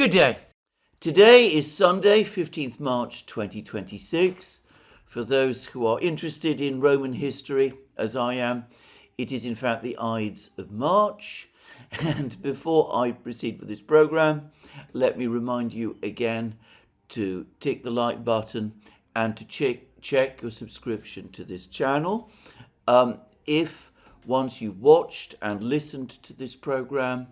Good day. Today is Sunday, 15th March 2026. For those who are interested in Roman history, as I am, it is in fact the Ides of March. And before I proceed with this program, let me remind you again to tick the like button and to check your subscription to this channel. If once you've watched and listened to this program,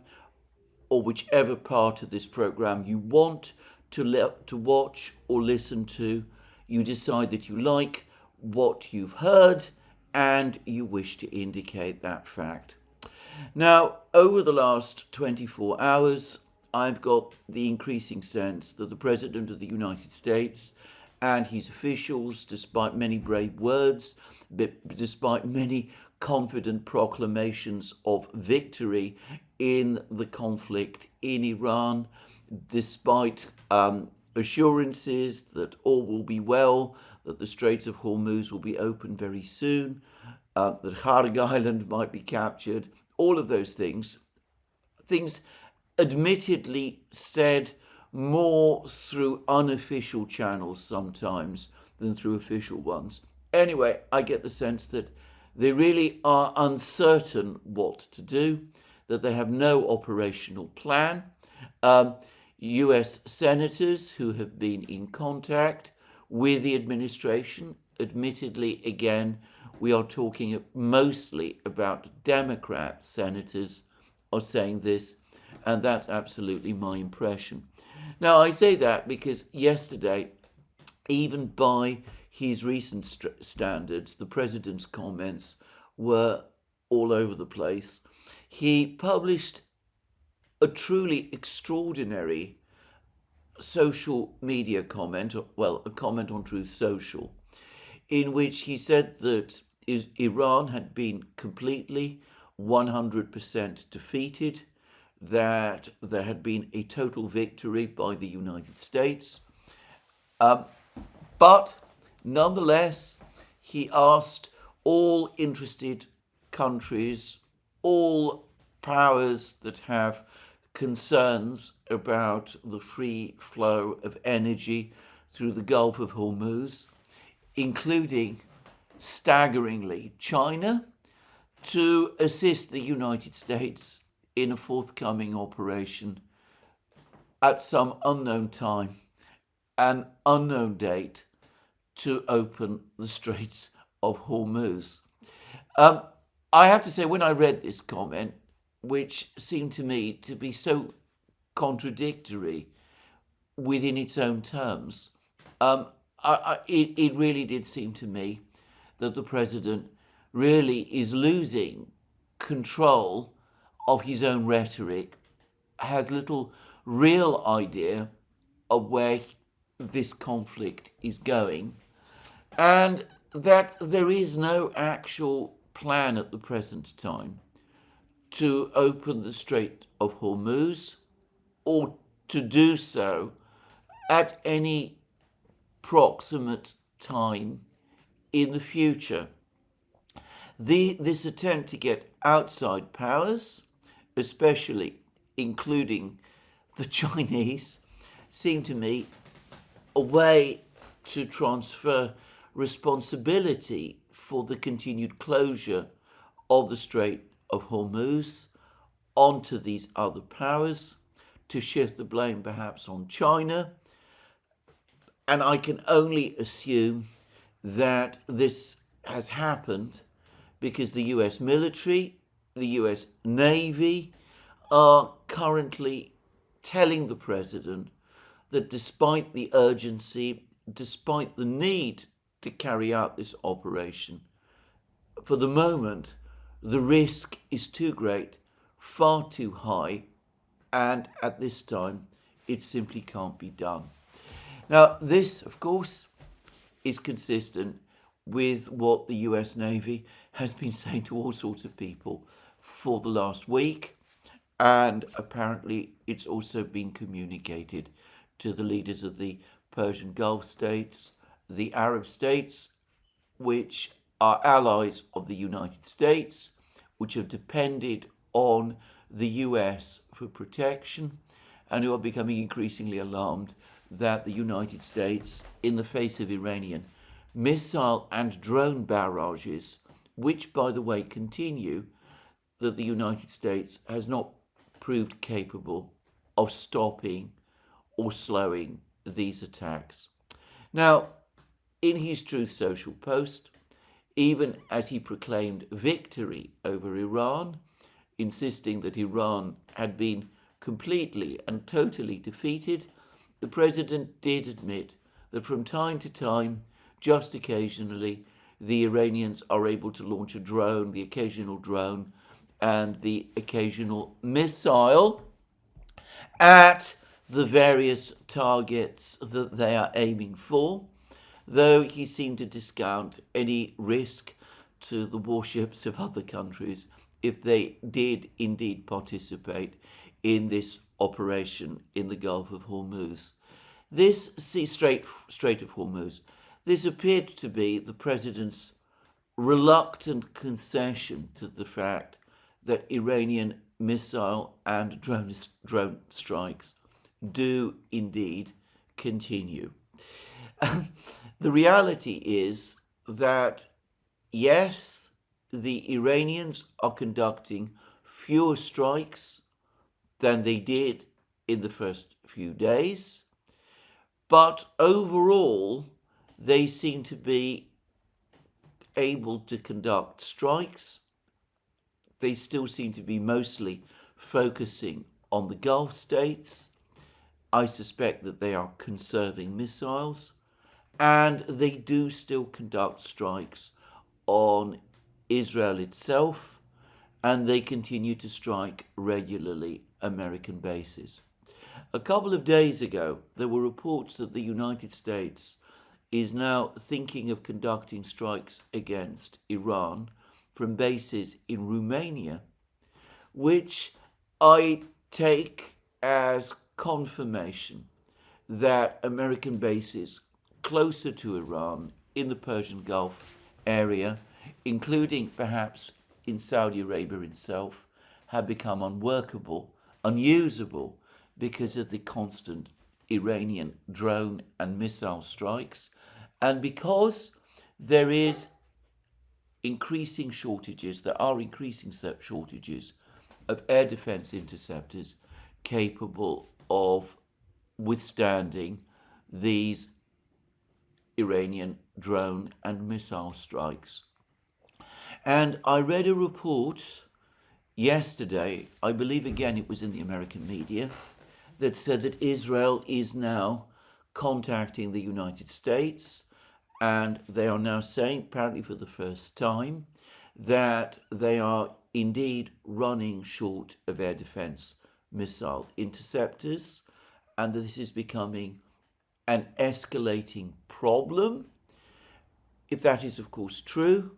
or whichever part of this program you want to watch or listen to, you decide that you like what you've heard and you wish to indicate that fact. Now, over the last 24 hours, I've got the increasing sense that the President of the United States and his officials, despite many brave words, despite many confident proclamations of victory in the conflict in Iran, despite assurances that all will be well, that the Straits of Hormuz will be open very soon, that Kharg Island might be captured, all of those things admittedly said more through unofficial channels sometimes than through official ones. Anyway, I get the sense that they really are uncertain what to do, that they have no operational plan. US senators who have been in contact with the administration, admittedly, again, we are talking mostly about Democrat senators, are saying this, and that's absolutely my impression. Now, I say that because yesterday, even by his recent standards, the president's comments were all over the place. He published a truly extraordinary social media comment, a comment on Truth Social, in which he said that Iran had been completely 100% defeated, that there had been a total victory by the United States. But nonetheless, he asked all interested countries, all powers that have concerns about the free flow of energy through the Gulf of Hormuz, including staggeringly China, to assist the United States in a forthcoming operation at some unknown time, an unknown date, to open the Straits of Hormuz. I have to say, when I read this comment, which seemed to me to be so contradictory within its own terms, it really did seem to me that the president really is losing control of his own rhetoric, has little real idea of where this conflict is going, and that there is no actual plan at the present time to open the Strait of Hormuz, or to do so at any proximate time in the future. This attempt to get outside powers, especially including the Chinese, seemed to me a way to transfer responsibility for the continued closure of the Strait of Hormuz onto these other powers, to shift the blame perhaps on China. And I can only assume that this has happened because the US military, the US Navy, are currently telling the president that despite the urgency, despite the need to carry out this operation, for the moment, the risk is too great, far too high, and at this time, it simply can't be done. Now, this, of course, is consistent with what the US Navy has been saying to all sorts of people for the last week, and apparently it's also been communicated to the leaders of the Persian Gulf states, the Arab states, which are allies of the United States, which have depended on the US for protection, and who are becoming increasingly alarmed that the United States, in the face of Iranian missile and drone barrages, which, by the way, continue, that the United States has not proved capable of stopping or slowing these attacks. Now, in his Truth Social post, even as he proclaimed victory over Iran, insisting that Iran had been completely and totally defeated, the president did admit that from time to time, just occasionally, the Iranians are able to launch a drone, the occasional drone, and the occasional missile at the various targets that they are aiming for, though he seemed to discount any risk to the warships of other countries if they did indeed participate in this operation in the Gulf of Hormuz. This Strait of Hormuz, this appeared to be the president's reluctant concession to the fact that Iranian missile and drone strikes do indeed continue. The reality is that, yes, the Iranians are conducting fewer strikes than they did in the first few days, but overall they seem to be able to conduct strikes. They still seem to be mostly focusing on the Gulf states. I suspect that they are conserving missiles, and they do still conduct strikes on Israel itself, and they continue to strike regularly American bases. A couple of days ago, there were reports that the United States is now thinking of conducting strikes against Iran from bases in Romania, which I take as confirmation that American bases closer to Iran in the Persian Gulf area, including perhaps in Saudi Arabia itself, have become unworkable, unusable, because of the constant Iranian drone and missile strikes, and because there are increasing shortages of air defense interceptors capable of withstanding these Iranian drone and missile strikes. And I read a report yesterday, I believe again it was in the American media, that said that Israel is now contacting the United States, and they are now saying, apparently for the first time, that they are indeed running short of air defense missile interceptors, and that this is becoming an escalating problem. If that is, of course, true,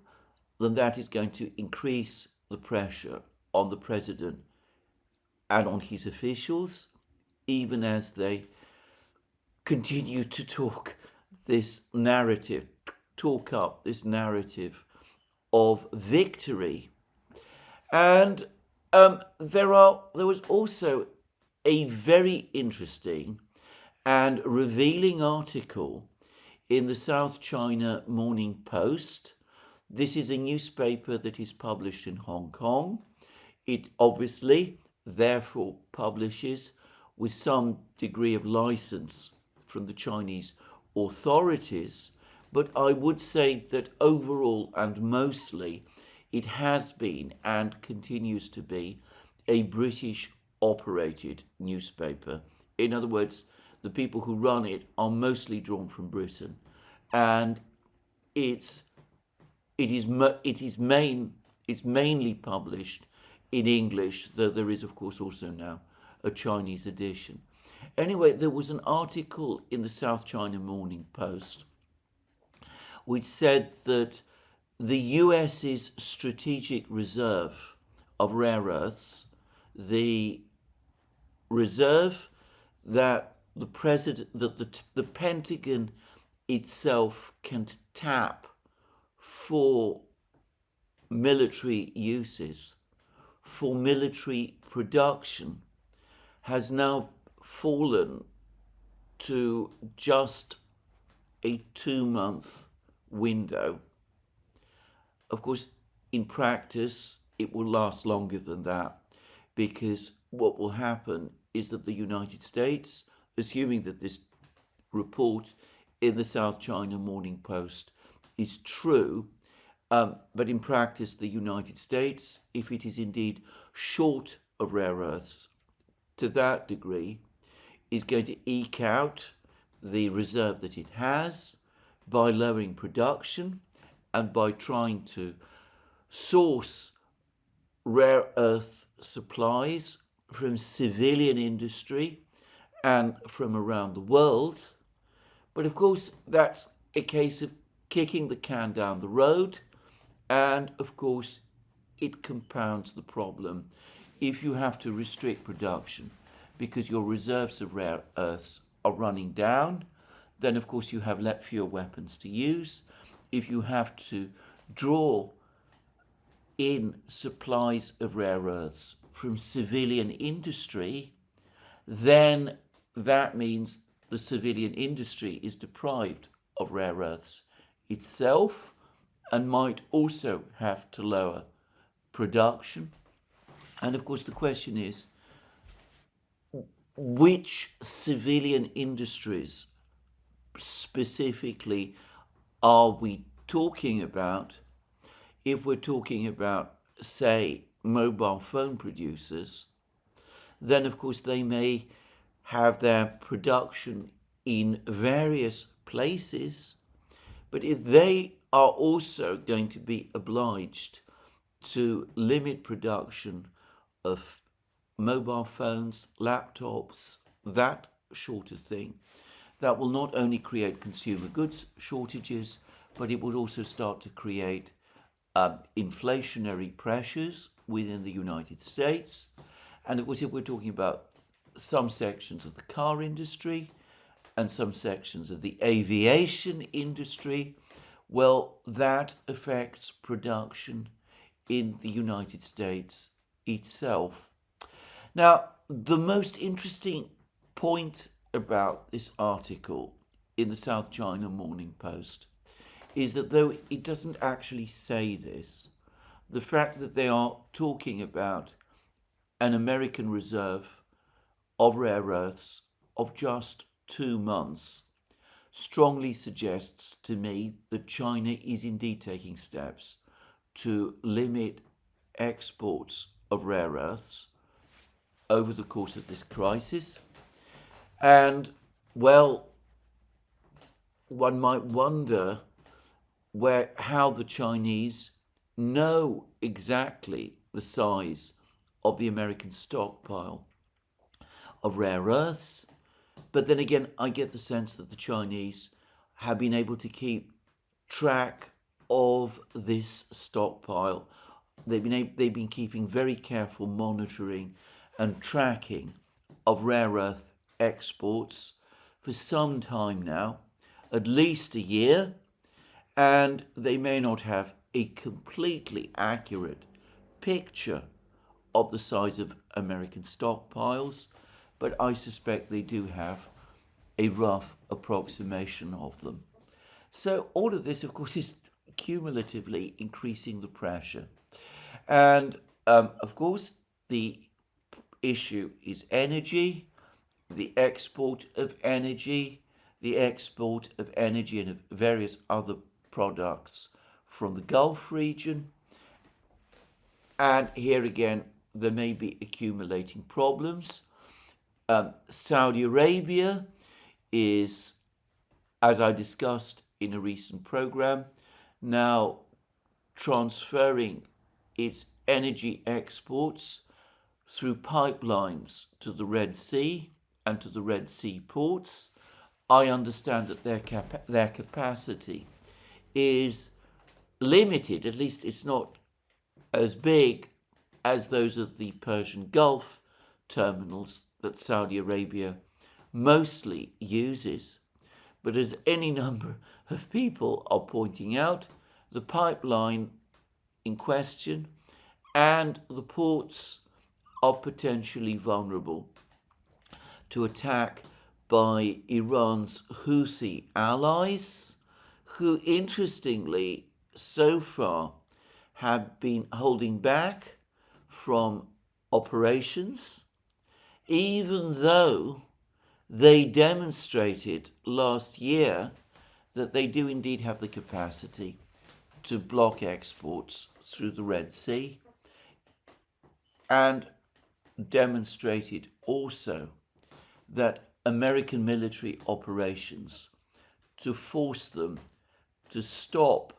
then that is going to increase the pressure on the president and on his officials, even as they continue to talk up this narrative of victory. And there was also a very interesting and revealing article in the South China Morning Post. This is a newspaper that is published in Hong Kong. It obviously, therefore, publishes with some degree of license from the Chinese authorities, but I would say that overall and mostly it has been and continues to be a British operated newspaper. In other words, the people who run it are mostly drawn from Britain, and it's mainly published in English, though there is of course also now a Chinese edition. Anyway, there was an article in the South China Morning Post which said that the US's strategic reserve of rare earths, the reserve that the Pentagon itself can tap for military uses, for military production, has now fallen to just a 2-month window. Of course, in practice, it will last longer than that, because what will happen is that the United States, assuming that this report in the South China Morning Post is true, but in practice, the United States, if it is indeed short of rare earths to that degree, is going to eke out the reserve that it has by lowering production and by trying to source rare earth supplies from civilian industry and from around the world. But of course, that's a case of kicking the can down the road, and of course, it compounds the problem if you have to restrict production because your reserves of rare earths are running down. Then of course you have fewer weapons to use. If you have to draw in supplies of rare earths from civilian industry, then that means the civilian industry is deprived of rare earths itself and might also have to lower production. And of course the question is, which civilian industries specifically are we talking about? If we're talking about, say, mobile phone producers, then of course they may have their production in various places, but if they are also going to be obliged to limit production of mobile phones, laptops, that sort of thing, that will not only create consumer goods shortages, but it would also start to create inflationary pressures within the United States. And of course, if we're talking about some sections of the car industry and some sections of the aviation industry, well, that affects production in the United States itself. Now, the most interesting point about this article in the South China Morning Post is that though it doesn't actually say this, the fact that they are talking about an American reserve of rare earths of just 2 months strongly suggests to me that China is indeed taking steps to limit exports of rare earths over the course of this crisis. And, well, one might wonder how the Chinese know exactly the size of the American stockpile of rare earths. But then again, I get the sense that the Chinese have been able to keep track of this stockpile. They've been keeping very careful monitoring and tracking of rare earth exports for some time now, at least a year, and they may not have a completely accurate picture of the size of American stockpiles, but I suspect they do have a rough approximation of them. So all of this, of course, is cumulatively increasing the pressure. And of course, the issue is energy, the export of energy, and of various other products from the Gulf region. And here again, there may be accumulating problems. Saudi Arabia is, as I discussed in a recent program, now transferring its energy exports through pipelines to the Red Sea and to the Red Sea ports. I understand that their capacity is limited, at least it's not as big as those of the Persian Gulf terminals that Saudi Arabia mostly uses. But as any number of people are pointing out, the pipeline in question and the ports are potentially vulnerable to attack by Iran's Houthi allies, who interestingly so far have been holding back from operations, even though they demonstrated last year that they do indeed have the capacity to block exports through the Red Sea, and demonstrated also that American military operations to force them to stop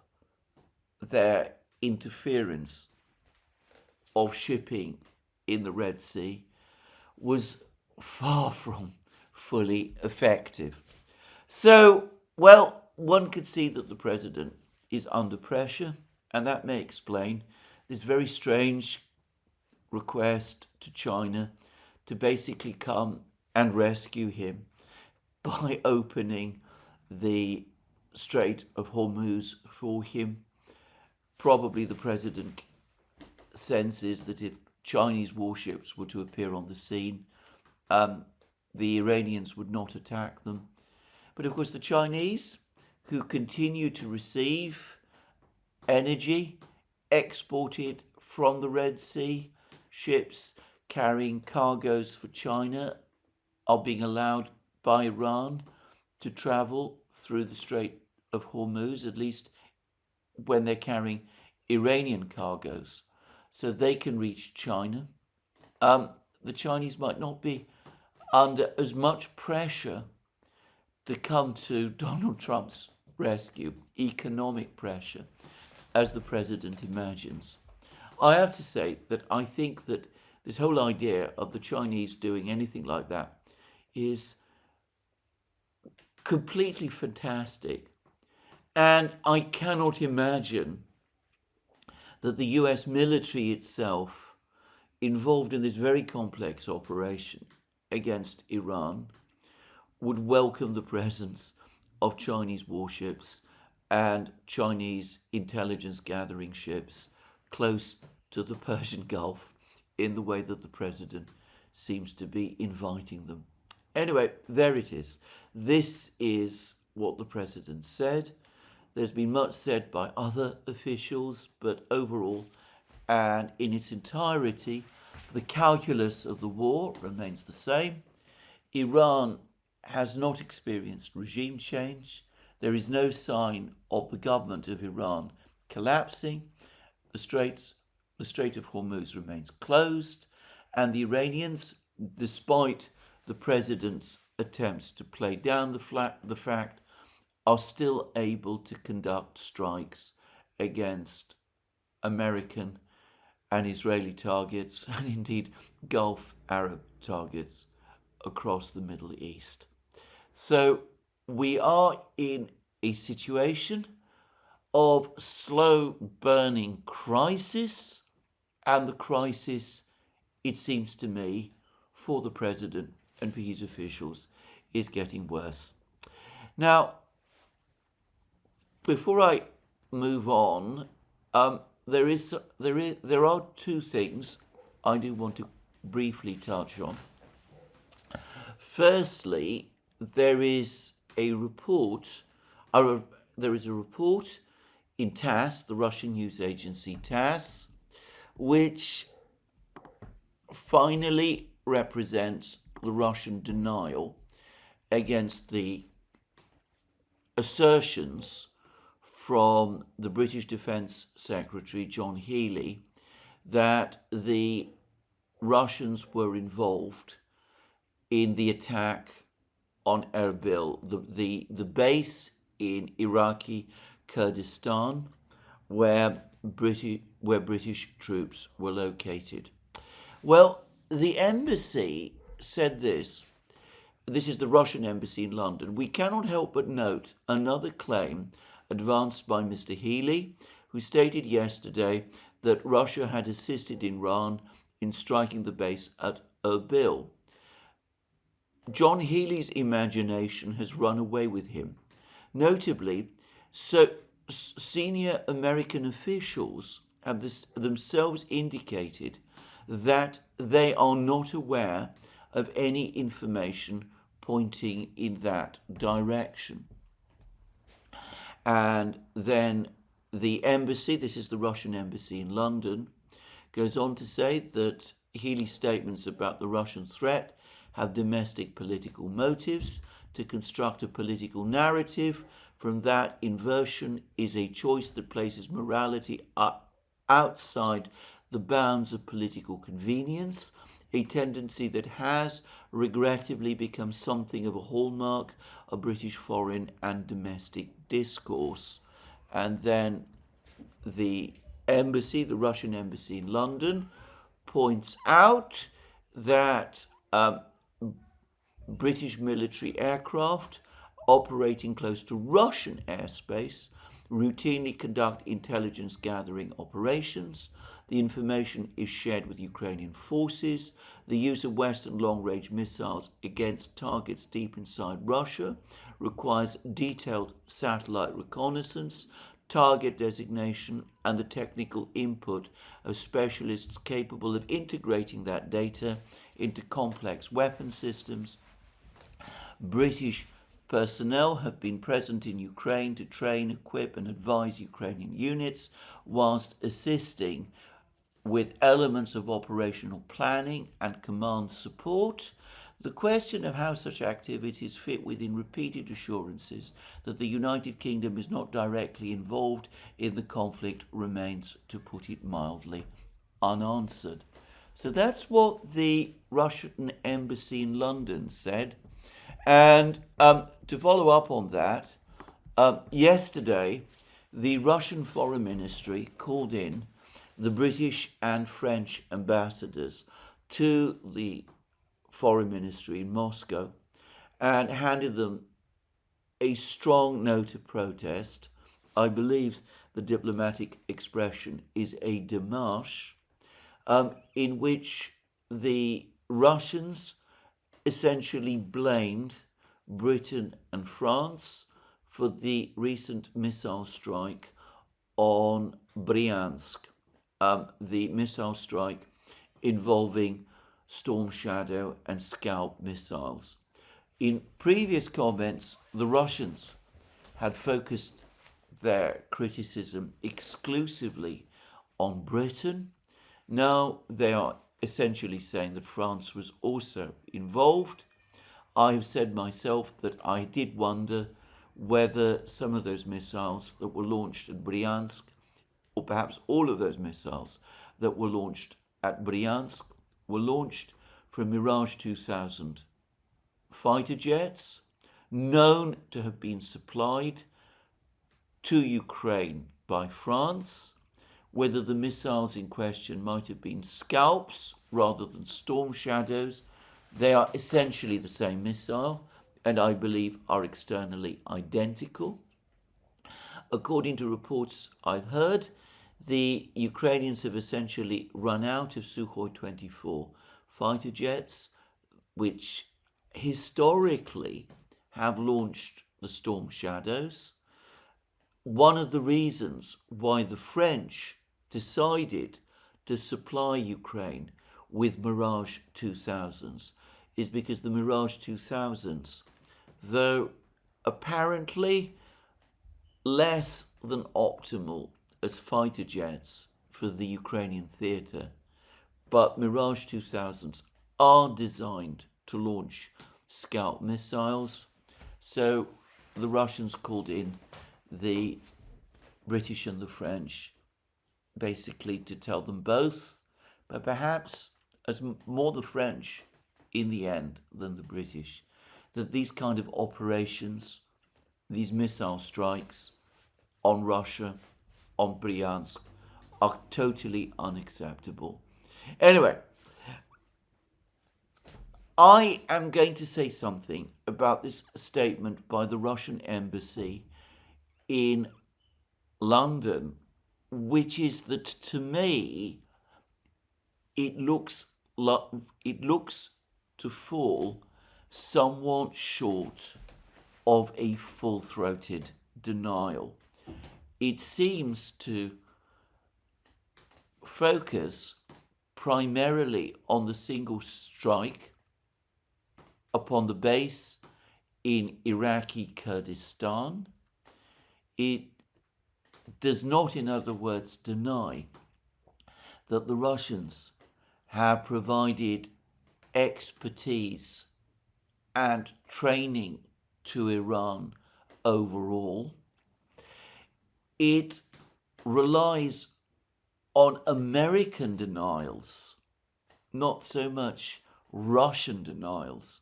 their interference of shipping in the Red Sea was far from fully effective. So, well, one could see that the president is under pressure, and that may explain this very strange request to China to basically come and rescue him by opening the Strait of Hormuz for him. Probably the president senses that if Chinese warships were to appear on the scene, the Iranians would not attack them. But of course the Chinese, who continue to receive energy exported from the Red Sea, ships carrying cargoes for China are being allowed by Iran to travel through the Strait of Hormuz, at least when they're carrying Iranian cargoes, so they can reach China. The Chinese might not be under as much pressure to come to Donald Trump's rescue, economic pressure, as the president imagines. I have to say that I think that this whole idea of the Chinese doing anything like that is completely fantastic. And I cannot imagine that the US military itself, involved in this very complex operation against Iran, would welcome the presence of Chinese warships and Chinese intelligence gathering ships close to the Persian Gulf in the way that the president seems to be inviting them. Anyway, there it is. This is what the president said. There's been much said by other officials, but overall and in its entirety, the calculus of the war remains the same. Iran has not experienced regime change. There is no sign of the government of Iran collapsing. The Strait of Hormuz remains closed, and the Iranians, despite the president's attempts to play down the fact, are still able to conduct strikes against American and Israeli targets, and indeed Gulf Arab targets across the Middle East. So we are in a situation of slow burning crisis, and the crisis, it seems to me, for the president and for his officials is getting worse. Now, before I move on, there are two things I do want to briefly touch on. Firstly, there is a report in TASS, the Russian news agency TASS, which finally represents the Russian denial against the assertions from the British Defence Secretary John Healey that the Russians were involved in the attack on Erbil, the base in Iraqi Kurdistan, where British troops were located. Well, the embassy said this. This is the Russian embassy in London. We cannot help but note another claim advanced by Mr. Healey, who stated yesterday that Russia had assisted Iran in striking the base at Erbil. John Healey's imagination has run away with him. Notably, senior American officials have themselves indicated that they are not aware of any information pointing in that direction. And then the embassy, this is the Russian embassy in London, goes on to say that Healy's statements about the Russian threat have domestic political motives to construct a political narrative. From that, inversion is a choice that places morality outside the bounds of political convenience, a tendency that has regrettably become something of a hallmark of British foreign and domestic discourse. And then the embassy, the Russian embassy in London, points out that British military aircraft operating close to Russian airspace routinely conduct intelligence gathering operations. The information is shared with Ukrainian forces. The use of Western long-range missiles against targets deep inside Russia requires detailed satellite reconnaissance, target designation, and the technical input of specialists capable of integrating that data into complex weapon systems. British personnel have been present in Ukraine to train, equip, and advise Ukrainian units, whilst assisting with elements of operational planning and command support. The question of how such activities fit within repeated assurances that the United Kingdom is not directly involved in the conflict remains, to put it mildly, unanswered. So that's what the Russian embassy in London said. And to follow up on that, yesterday the Russian Foreign Ministry called in the British and French ambassadors to the Foreign Ministry in Moscow and handed them a strong note of protest. I believe the diplomatic expression is a démarche, in which the Russians essentially blamed Britain and France for the recent missile strike on Bryansk, the missile strike involving Storm Shadow and Scalp missiles. In previous comments, the Russians had focused their criticism exclusively on Britain. Now they are essentially saying that France was also involved. I have said myself that I did wonder whether some of those missiles that were launched at Bryansk, or perhaps all of those missiles that were launched at Bryansk, were launched from Mirage 2000 fighter jets, known to have been supplied to Ukraine by France, whether the missiles in question might have been Scalps rather than Storm Shadows. They are essentially the same missile and I believe are externally identical. According to reports I've heard, the Ukrainians have essentially run out of Sukhoi 24 fighter jets, which historically have launched the Storm Shadows. One of the reasons why the French decided to supply Ukraine with Mirage 2000s is because the Mirage 2000s, though apparently less than optimal as fighter jets for the Ukrainian theatre, but Mirage 2000s are designed to launch Scalp missiles. So the Russians called in the British and the French basically to tell them both, but perhaps as more the French in the end than the British, that these kind of operations, these missile strikes on Russia, on Bryansk, are totally unacceptable. Anyway, I am going to say something about this statement by the Russian embassy in London, which is that to me it looks to fall somewhat short of a full-throated denial. It seems to focus primarily on the single strike upon the base in Iraqi Kurdistan. It does not, in other words, deny that the Russians have provided expertise and training to Iran overall. It relies on American denials, not so much Russian denials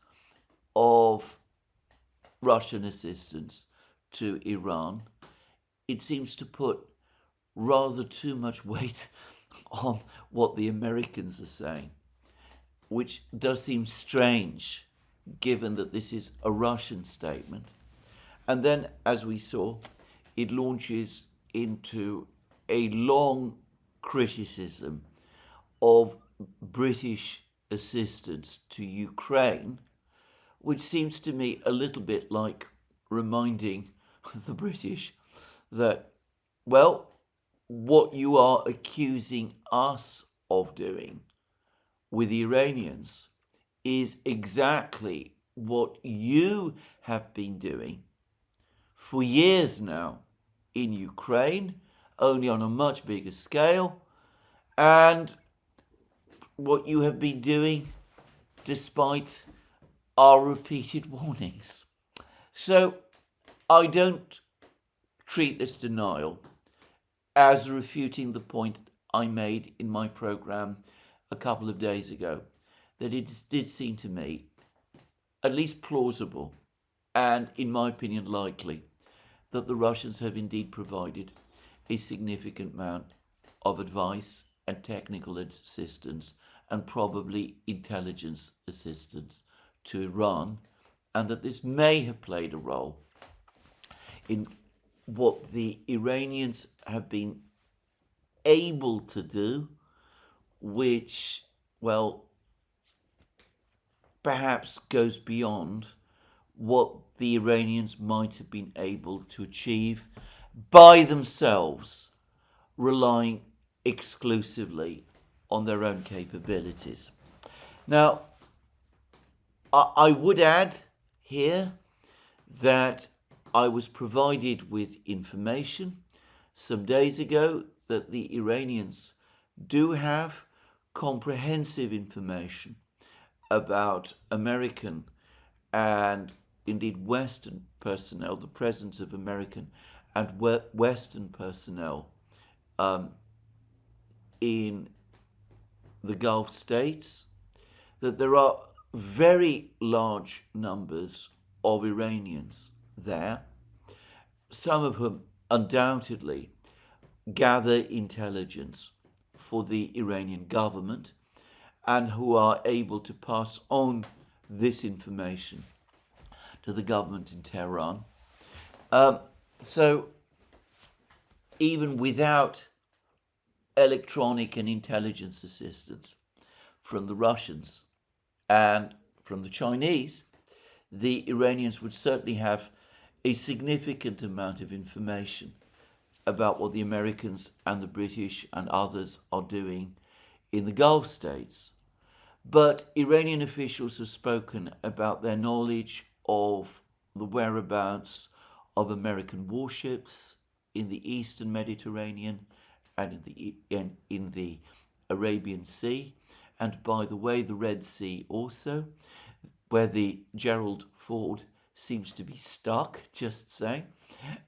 of Russian assistance to Iran. It seems to put rather too much weight on what the Americans are saying, which does seem strange given that this is a Russian statement. And then, as we saw, it launches into a long criticism of British assistance to Ukraine, which seems to me a little bit like reminding the British that, well, what you are accusing us of doing with the Iranians is exactly what you have been doing for years now in Ukraine, only on a much bigger scale, and what you have been doing despite our repeated warnings. So I don't treat this denial as refuting the point I made in my program a couple of days ago, that it did seem to me at least plausible and, in my opinion, likely that the Russians have indeed provided a significant amount of advice and technical assistance and probably intelligence assistance to Iran, and that this may have played a role in what the Iranians have been able to do, which, well, perhaps goes beyond what the Iranians might have been able to achieve by themselves, relying exclusively on their own capabilities. Now, I would add here that I was provided with information some days ago that the Iranians do have comprehensive information about American and indeed Western personnel, the presence of American and Western personnel in the Gulf states, that there are very large numbers of Iranians there, some of whom undoubtedly gather intelligence for the Iranian government and who are able to pass on this information to the government in Tehran. So even without electronic and intelligence assistance from the Russians and from the Chinese, the Iranians would certainly have a significant amount of information about what the Americans and the British and others are doing in the Gulf states. But Iranian officials have spoken about their knowledge of the whereabouts of American warships in the Eastern Mediterranean and in the Arabian Sea, and by the way, the Red Sea also, where the Gerald Ford seems to be stuck, just saying.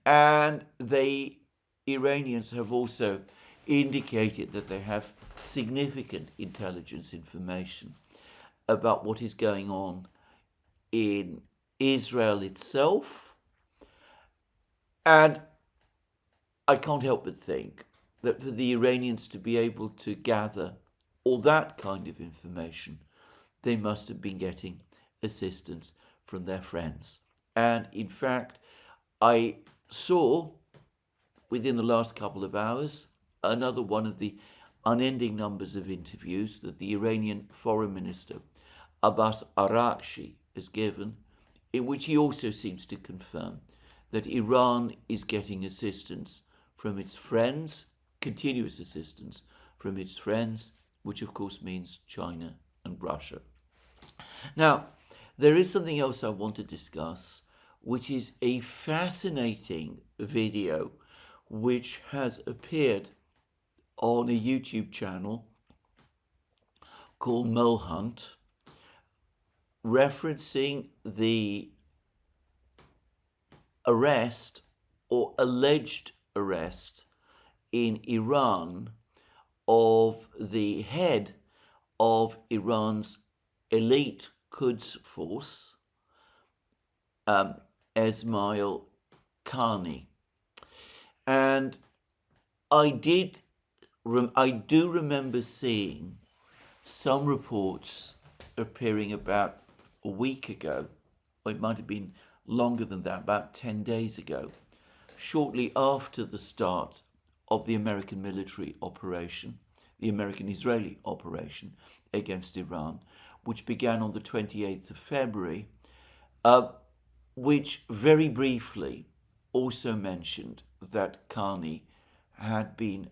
And the Iranians have also indicated that they have significant intelligence information about what is going on in Israel itself. And I can't help but think that for the Iranians to be able to gather all that kind of information, they must have been getting assistance from their friends. And in fact, I saw within the last couple of hours another one of the unending numbers of interviews that the Iranian Foreign Minister Abbas Araghchi has given, in which he also seems to confirm that Iran is getting assistance from its friends, continuous assistance from its friends, which of course means China and Russia. Now, There is something else I want to discuss, which is a fascinating video which has appeared on a YouTube channel called Mole Hunt, referencing the arrest or alleged arrest in Iran of the head of Iran's elite Quds force, Esmail Kani. And I do remember seeing some reports appearing about a week ago, or it might have been longer than that, about 10 days ago, shortly after the start of the American military operation, the American-Israeli operation against Iran, which began on the 28th of February, which very briefly also mentioned that Carney had been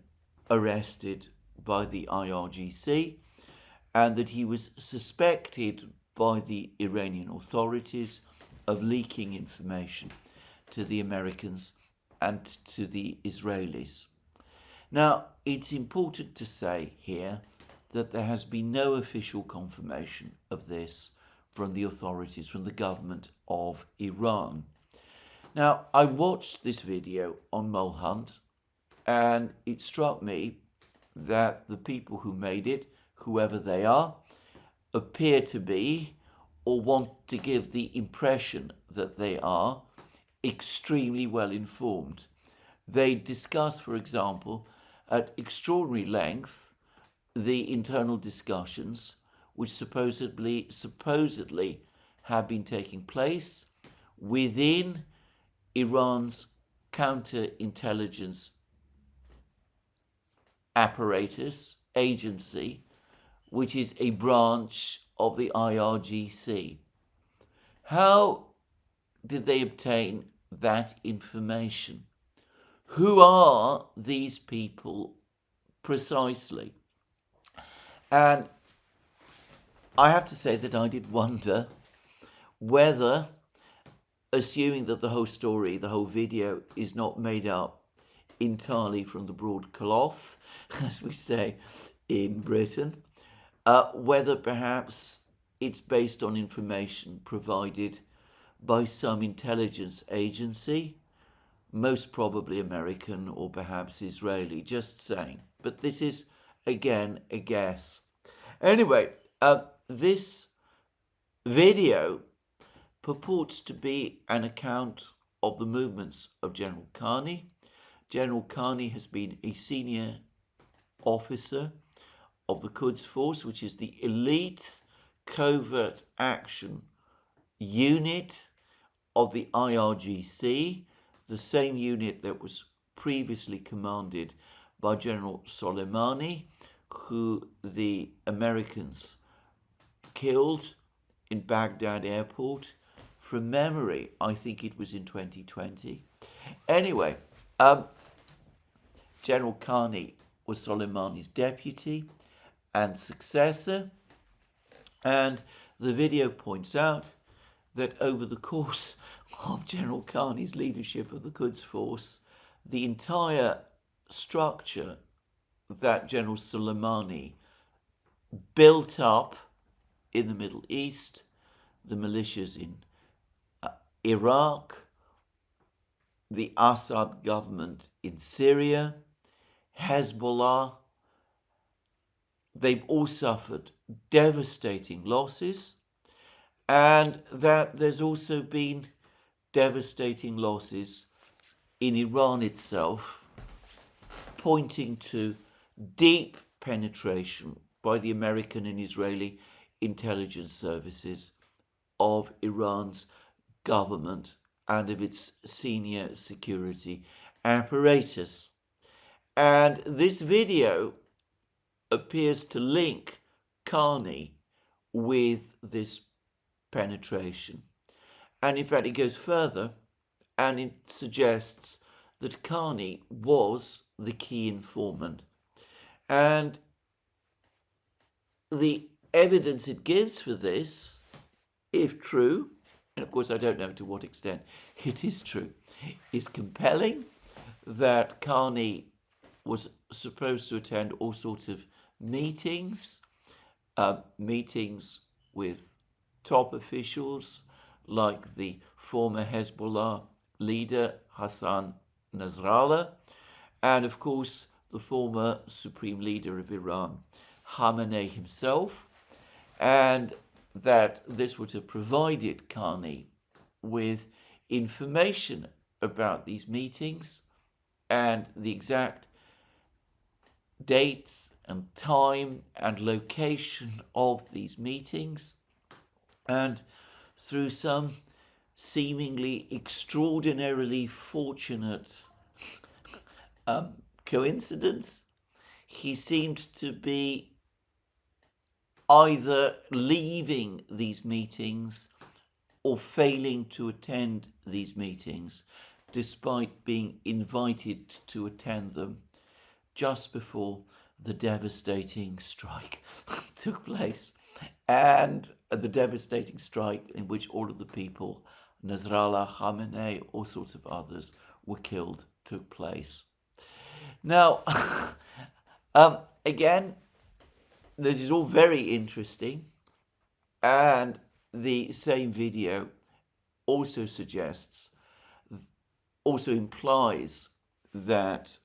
arrested by the IRGC and that he was suspected by the Iranian authorities of leaking information to the Americans and to the Israelis. Now, it's important to say here that there has been no official confirmation of this from the authorities, from the government of Iran. Now, I watched this video on Mole Hunt, and it struck me that the people who made it, whoever they are, appear to be, or want to give the impression that they are, extremely well informed. They discuss, for example, at extraordinary length, the internal discussions which supposedly have been taking place within Iran's counterintelligence apparatus, agency, which is a branch of the IRGC. How did they obtain that information? Who are these people precisely? And I have to say that I did wonder whether, assuming that the whole story, the whole video, is not made up entirely from the broad cloth, as we say in Britain, whether perhaps it's based on information provided by some intelligence agency, most probably American or perhaps Israeli, just saying. But this is, again, a guess. Anyway, this video purports to be an account of the movements of General Kani. General Kani has been a senior officer of the Quds Force, which is the elite covert action unit of the IRGC, the same unit that was previously commanded by General Soleimani, who the Americans killed in Baghdad airport. From memory, I think it was in 2020. Anyway, General Kani was Soleimani's deputy and successor, and the video points out that over the course of General Kani's leadership of the Quds Force, the entire structure that General Soleimani built up in the Middle East, the militias in Iraq, the Assad government in Syria, Hezbollah, they've all suffered devastating losses, and that there's also been devastating losses in Iran itself, pointing to deep penetration by the American and Israeli intelligence services of Iran's government and of its senior security apparatus. And this video appears to link Carney with this penetration. And in fact, it goes further and it suggests that Carney was the key informant. And the evidence it gives for this if true, and of course I don't know to what extent it is true, is compelling, that Carney was supposed to attend all sorts of meetings, meetings with top officials like the former Hezbollah leader Hassan Nasrallah, and of course the former supreme leader of Iran, Khamenei himself, and that this would have provided Kani with information about these meetings and the exact date and time and location of these meetings. And through some seemingly extraordinarily fortunate coincidence, he seemed to be either leaving these meetings or failing to attend these meetings, despite being invited to attend them just before the devastating strike took place. And the devastating strike in which all of the people, Nasrallah, Khamenei, all sorts of others, were killed, took place. Now, again, this is all very interesting, and the same video also suggests, also implies that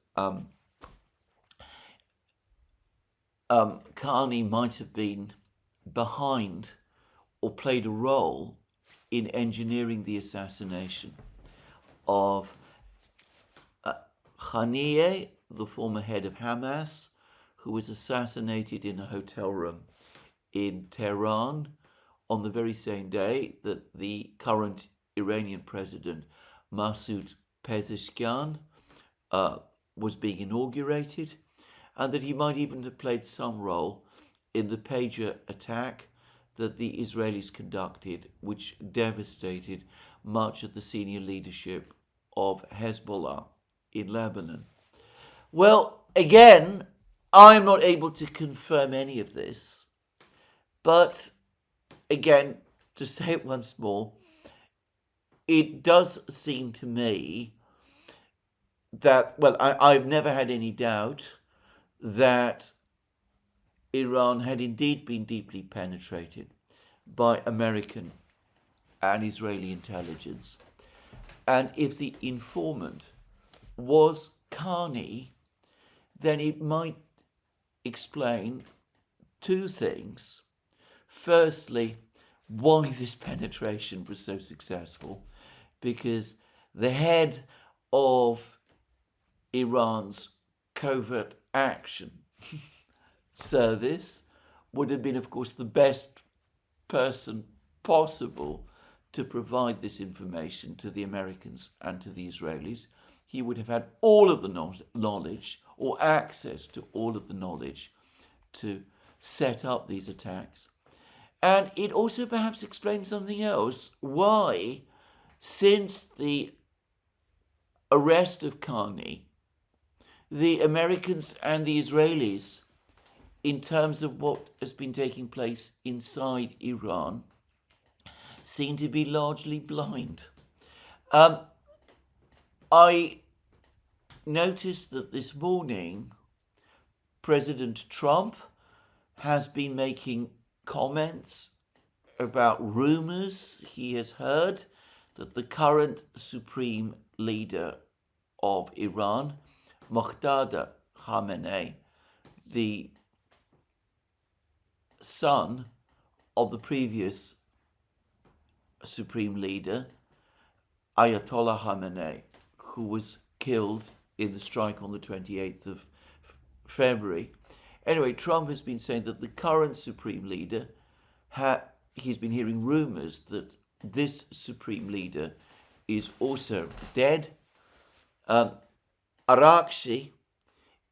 Kani might have been behind or played a role in engineering the assassination of Kani, the former head of Hamas, who was assassinated in a hotel room in Tehran on the very same day that the current Iranian president, Masoud Pezeshkian, was being inaugurated, and that he might even have played some role in the pager attack that the Israelis conducted, which devastated much of the senior leadership of Hezbollah in Lebanon. Well, again, I'm not able to confirm any of this, but again, to say it once more, it does seem to me that, well, I've never had any doubt that Iran had indeed been deeply penetrated by American and Israeli intelligence. And if the informant was Kani, then it might explain two things. Firstly, why this penetration was so successful, because the head of Iran's covert action service would have been, of course, the best person possible to provide this information to the Americans and to the Israelis. He would have had all of the knowledge, or access to all of the knowledge, to set up these attacks. And it also perhaps explains something else. Why, since the arrest of Carney, the Americans and the Israelis, in terms of what has been taking place inside Iran, seem to be largely blind. I noticed that this morning, President Trump has been making comments about rumors he has heard that the current supreme leader of Iran, Moqtada Khamenei, the son of the previous supreme leader, Ayatollah Khamenei, who was killed in the strike on the 28th of February. Anyway, Trump has been saying that the current supreme leader, he's been hearing rumors that this supreme leader is also dead. IRGC,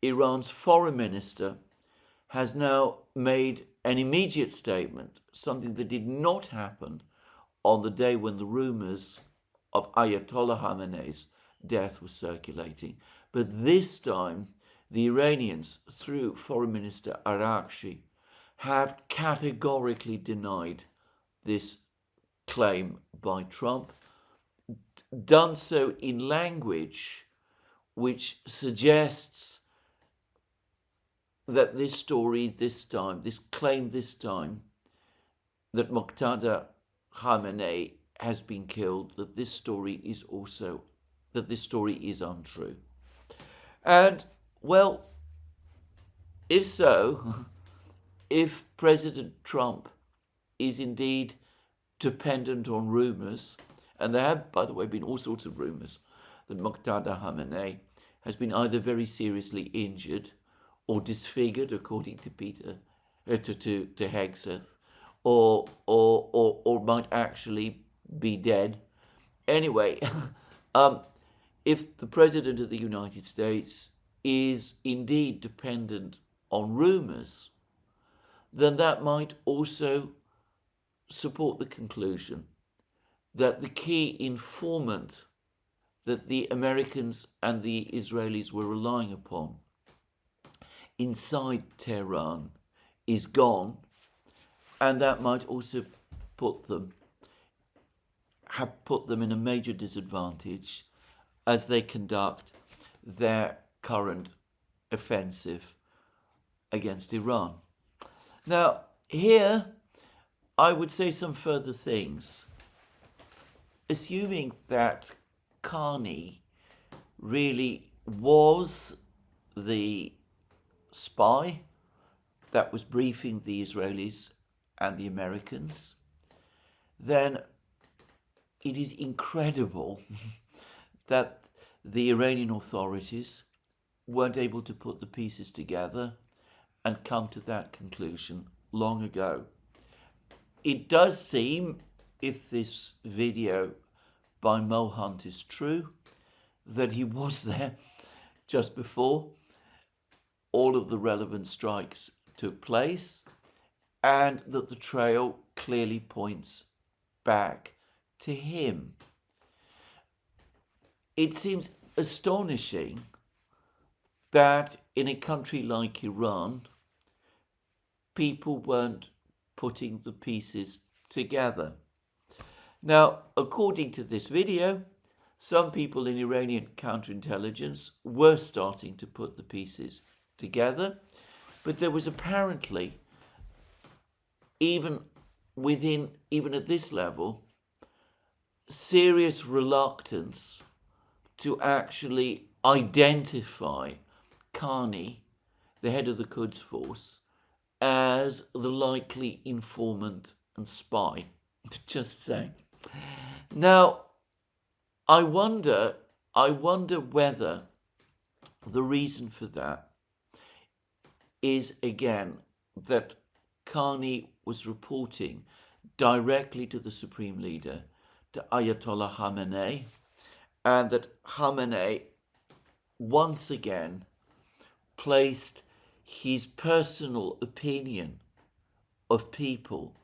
Iran's foreign minister, has now made an immediate statement, something that did not happen on the day when the rumors of Ayatollah Khamenei's death was circulating. But this time, the Iranians, through Foreign Minister IRGC, have categorically denied this claim by Trump, done so in language which suggests that this story this time, this claim this time, that Muqtada Khamenei has been killed, that this story is untrue. And, well, if so, if President Trump is indeed dependent on rumours, and there have, by the way, been all sorts of rumours that Muqtada Khamenei has been either very seriously injured or disfigured, according to to Hegseth, or might actually be dead. Anyway, if the President of the United States is indeed dependent on rumours, then that might also support the conclusion that the key informant that the Americans and the Israelis were relying upon inside Tehran is gone, and that might also have put them in a major disadvantage as they conduct their current offensive against Iran. Now, here I would say some further things. Assuming that Kani really was the spy that was briefing the Israelis and the Americans, then it is incredible that the Iranian authorities weren't able to put the pieces together and come to that conclusion long ago. It does seem, if this video by Mo Hunt is true, that he was there just before all of the relevant strikes took place, and that the trail clearly points back to him. It seems astonishing that in a country like Iran, people weren't putting the pieces together. Now, according to this video, some people in Iranian counterintelligence were starting to put the pieces together, but there was apparently, even at this level, serious reluctance to actually identify Kani, the head of the Quds force, as the likely informant and spy. Just saying. Now, I wonder whether the reason for that is, again, that Kani was reporting directly to the Supreme Leader, to Ayatollah Khamenei, and that Khamenei once again placed his personal opinion of people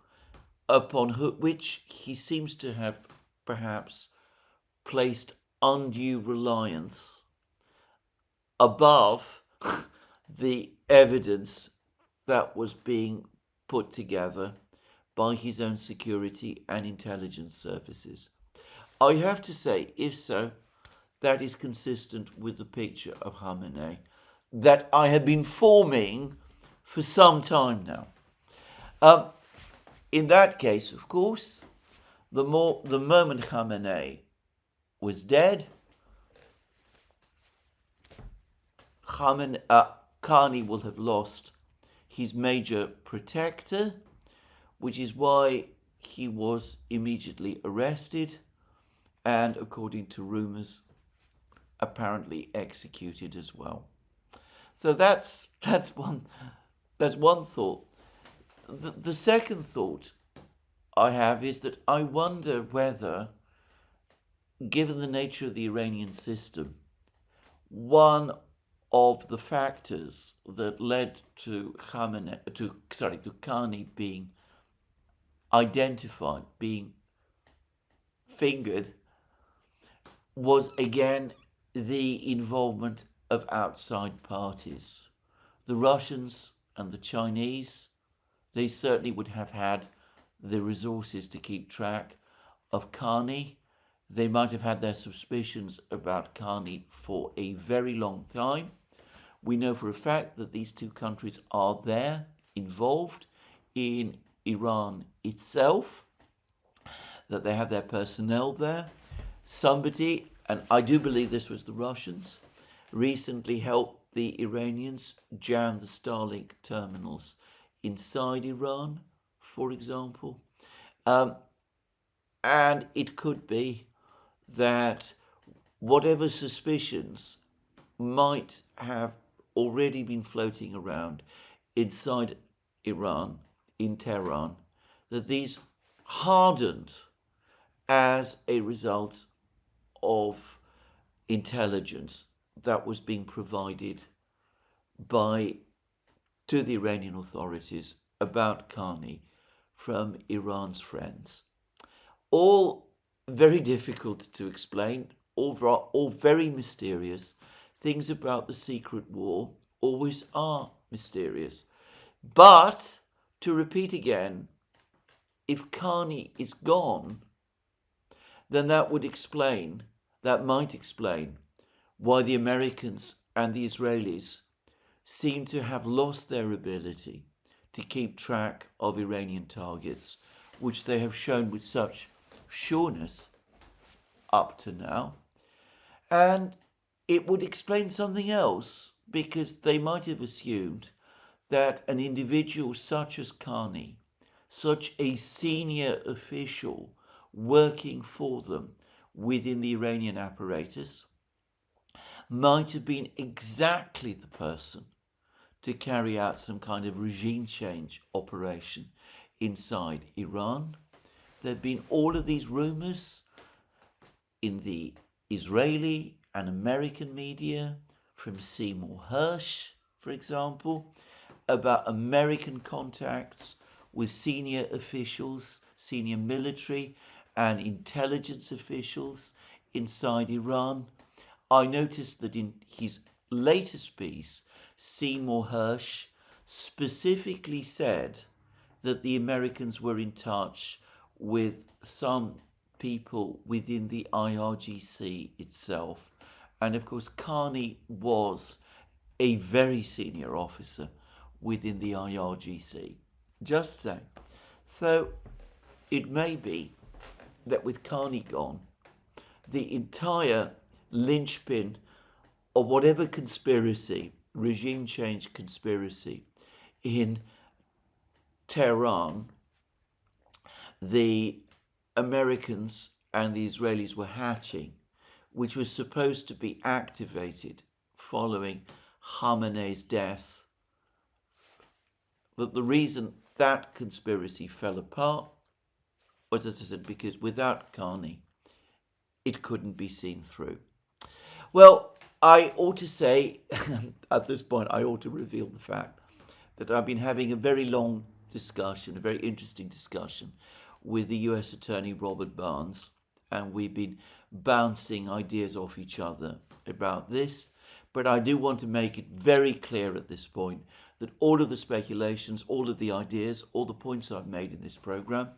upon which he seems to have perhaps placed undue reliance above the evidence that was being put together by his own security and intelligence services. I have to say, if so, that is consistent with the picture of Khamenei that I have been forming for some time now. In that case, of course, the moment Khamenei was dead, Kani will have lost his major protector, which is why he was immediately arrested and, according to rumours, apparently executed as well. So that's one thought. The second thought I have is that I wonder whether, given the nature of the Iranian system, one of the factors that led to Kani being identified, being fingered, was again the involvement of outside parties. The Russians and the Chinese, they certainly would have had the resources to keep track of Kani. They might have had their suspicions about Kani for a very long time. We know for a fact that these two countries are there, involved in Iran itself, that they have their personnel there. Somebody, and I do believe this was the Russians, recently helped the Iranians jam the Starlink terminals inside Iran, for example. And it could be that whatever suspicions might have already been floating around inside Iran, in Tehran, that these hardened as a result of intelligence that was being provided to the Iranian authorities about Carney from Iran's friends. All very difficult to explain, all very mysterious. Things about the secret war always are mysterious. But, to repeat again, if Carney is gone, then that might explain why the Americans and the Israelis seem to have lost their ability to keep track of Iranian targets, which they have shown with such sureness up to now. And it would explain something else, because they might have assumed that an individual such as Carney, such a senior official working for them within the Iranian apparatus, might have been exactly the person to carry out some kind of regime change operation inside Iran. There have been all of these rumors in the Israeli and American media, from Seymour Hersh, for example, about American contacts with senior officials, senior military and intelligence officials inside Iran. I noticed that in his latest piece, Seymour Hersh specifically said that the Americans were in touch with some people within the IRGC itself. And of course, Kani was a very senior officer within the IRGC. Just so. So it may be that with Kani gone, the entire linchpin of whatever conspiracy, regime change conspiracy in Tehran, the Americans and the Israelis were hatching, which was supposed to be activated following Khamenei's death, that the reason that conspiracy fell apart was, as I said, because without Carney, it couldn't be seen through. Well, I ought to say, at this point, I ought to reveal the fact that I've been having a very long discussion, a very interesting discussion with the US Attorney Robert Barnes, and we've been bouncing ideas off each other about this. But I do want to make it very clear at this point that all of the speculations, all of the ideas, all the points I've made in this program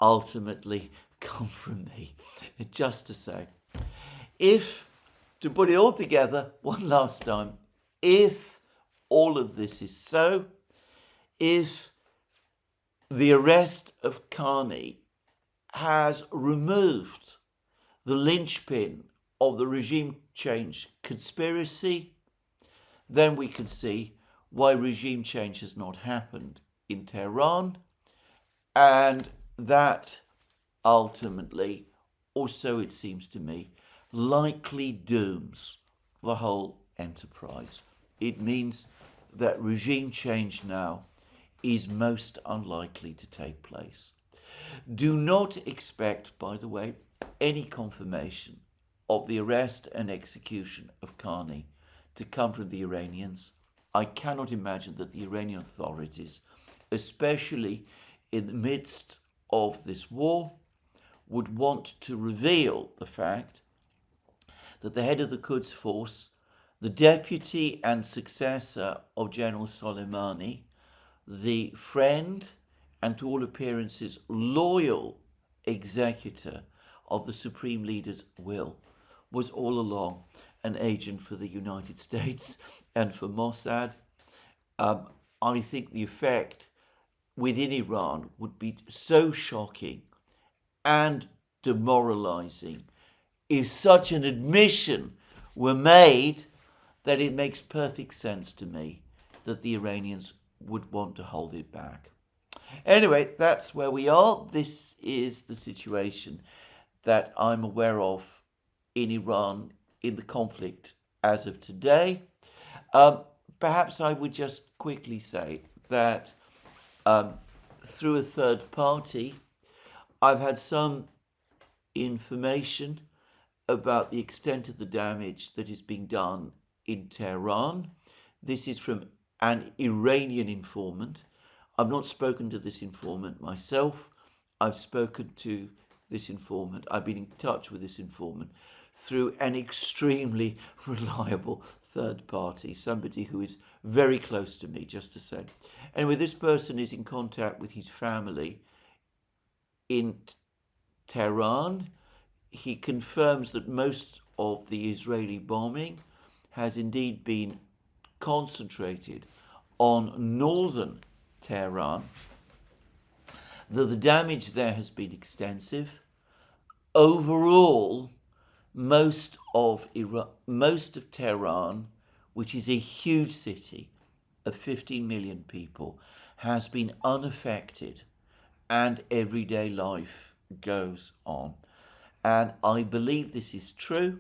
ultimately come from me. Just to say, to put it all together one last time, if all of this is so, if the arrest of Carney has removed the linchpin of the regime change conspiracy, then we can see why regime change has not happened in Tehran, and that ultimately, or so it seems to me, likely dooms the whole enterprise. It means that regime change now is most unlikely to take place. Do not expect, by the way, any confirmation of the arrest and execution of Carney to come from the Iranians. I cannot imagine that the Iranian authorities, especially in the midst of this war, would want to reveal the fact that the head of the Quds force, the deputy and successor of General Soleimani, the friend and to all appearances loyal executor of the Supreme Leader's will, was all along an agent for the United States and for Mossad. I think the effect within Iran would be so shocking and demoralizing if such an admission were made that it makes perfect sense to me that the Iranians would want to hold it back. Anyway, that's where we are. This is the situation that I'm aware of in Iran in the conflict as of today. Perhaps I would just quickly say that through a third party, I've had some information about the extent of the damage that is being done in Tehran. This is from an Iranian informant. I've not spoken to this informant myself. I've spoken to this informant. I've been in touch with this informant through an extremely reliable third party, somebody who is very close to me, just to say. Anyway, this person is in contact with his family in Tehran. He confirms that most of the Israeli bombing has indeed been concentrated on northern Tehran, that the damage there has been extensive. Overall, most of Tehran, which is a huge city of 15 million people, has been unaffected, and everyday life goes on. And I believe this is true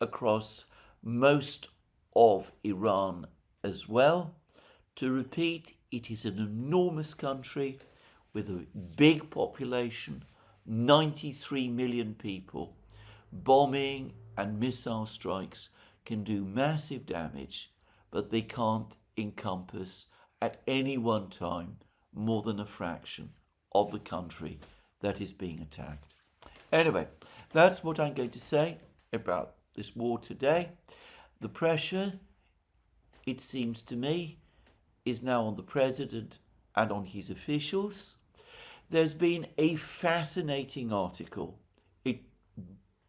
across most of Iran as well. To repeat, it is an enormous country with a big population, 93 million people. Bombing and missile strikes can do massive damage, but they can't encompass at any one time more than a fraction of the country that is being attacked. Anyway, that's what I'm going to say about this war today. The pressure, it seems to me, is now on the president and on his officials. There's been a fascinating article, a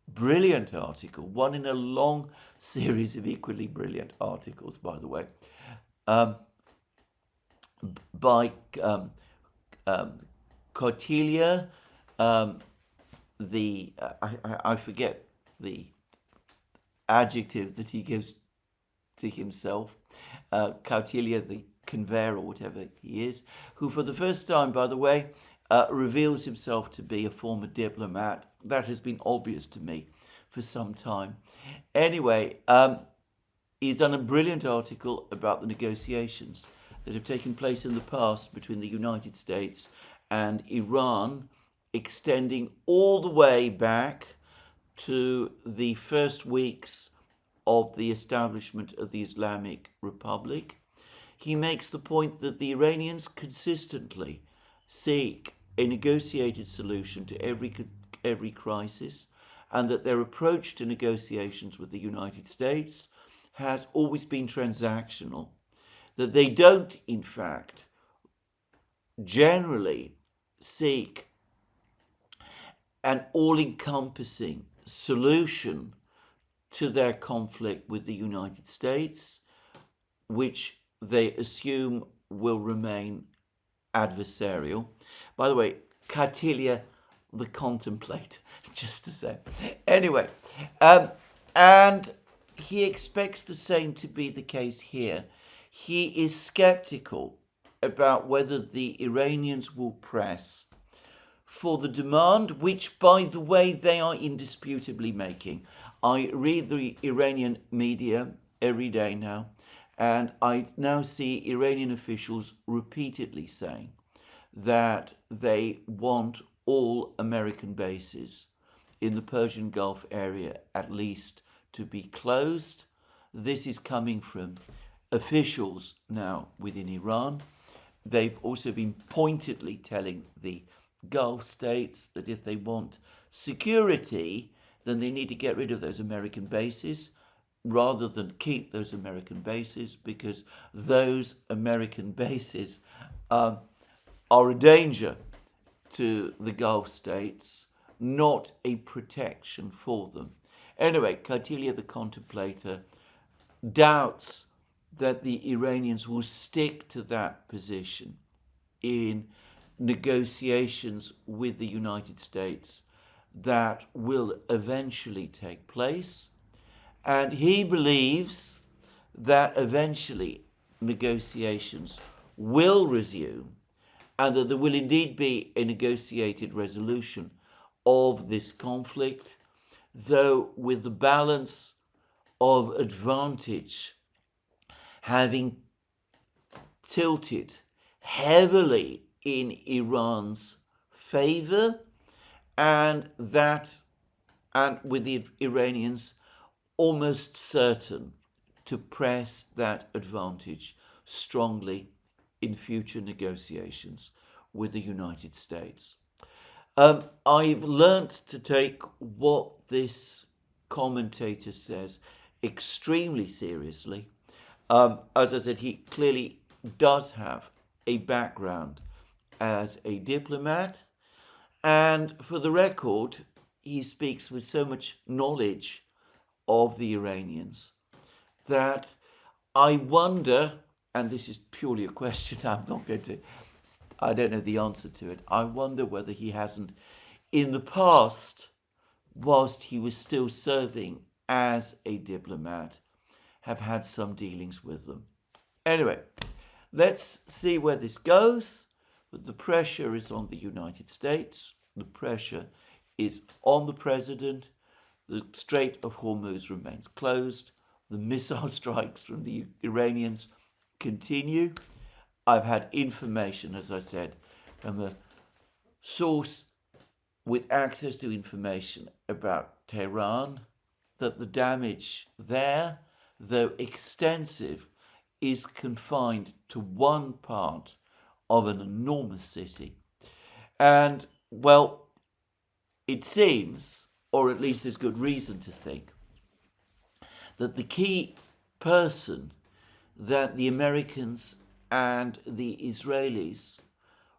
brilliant article, one in a long series of equally brilliant articles, by the way, by Kautilya, I forget the adjective that he gives to himself, Kautilya the conveyor or whatever he is, who for the first time, by the way, reveals himself to be a former diplomat. That has been obvious to me for some time. Anyway, he's done a brilliant article about the negotiations that have taken place in the past between the United States and Iran, extending all the way back to the first weeks of the establishment of the Islamic Republic. He makes the point that the Iranians consistently seek a negotiated solution to every crisis, and that their approach to negotiations with the United States has always been transactional, that they don't, in fact, generally seek an all-encompassing solution to their conflict with the United States, which they assume will remain adversarial. By the way, Kautilya the contemplator, just to say. Anyway, and he expects the same to be the case here. He is skeptical about whether the Iranians will press for the demand, which, by the way, they are indisputably making. I read the Iranian media every day now, and I now see Iranian officials repeatedly saying that they want all American bases in the Persian Gulf area at least to be closed. This is coming from officials now within Iran. They've also been pointedly telling the Gulf states that if they want security, then they need to get rid of those American bases rather than keep those American bases, because those American bases are a danger to the Gulf states, not a protection for them. Anyway, Katilia the Contemplator doubts that the Iranians will stick to that position in negotiations with the United States that will eventually take place. And he believes that eventually negotiations will resume and that there will indeed be a negotiated resolution of this conflict, though with the balance of advantage having tilted heavily in Iran's favor, and with the Iranians almost certain to press that advantage strongly in future negotiations with the United States. I've learnt to take what this commentator says extremely seriously. As I said, he clearly does have a background as a diplomat, and for the record, he speaks with so much knowledge of the Iranians that I wonder, and this is purely a question, I don't know the answer to it, I wonder whether he hasn't, in the past, whilst he was still serving as a diplomat, have had some dealings with them. Anyway, let's see where this goes. But the pressure is on the United States. The pressure is on the president. The Strait of Hormuz remains closed. The missile strikes from the Iranians continue. I've had information, as I said, from a source with access to information about Tehran, that the damage there, though extensive, is confined to one part of an enormous city. And, well, it seems, or at least there's good reason to think, that the key person that the Americans and the Israelis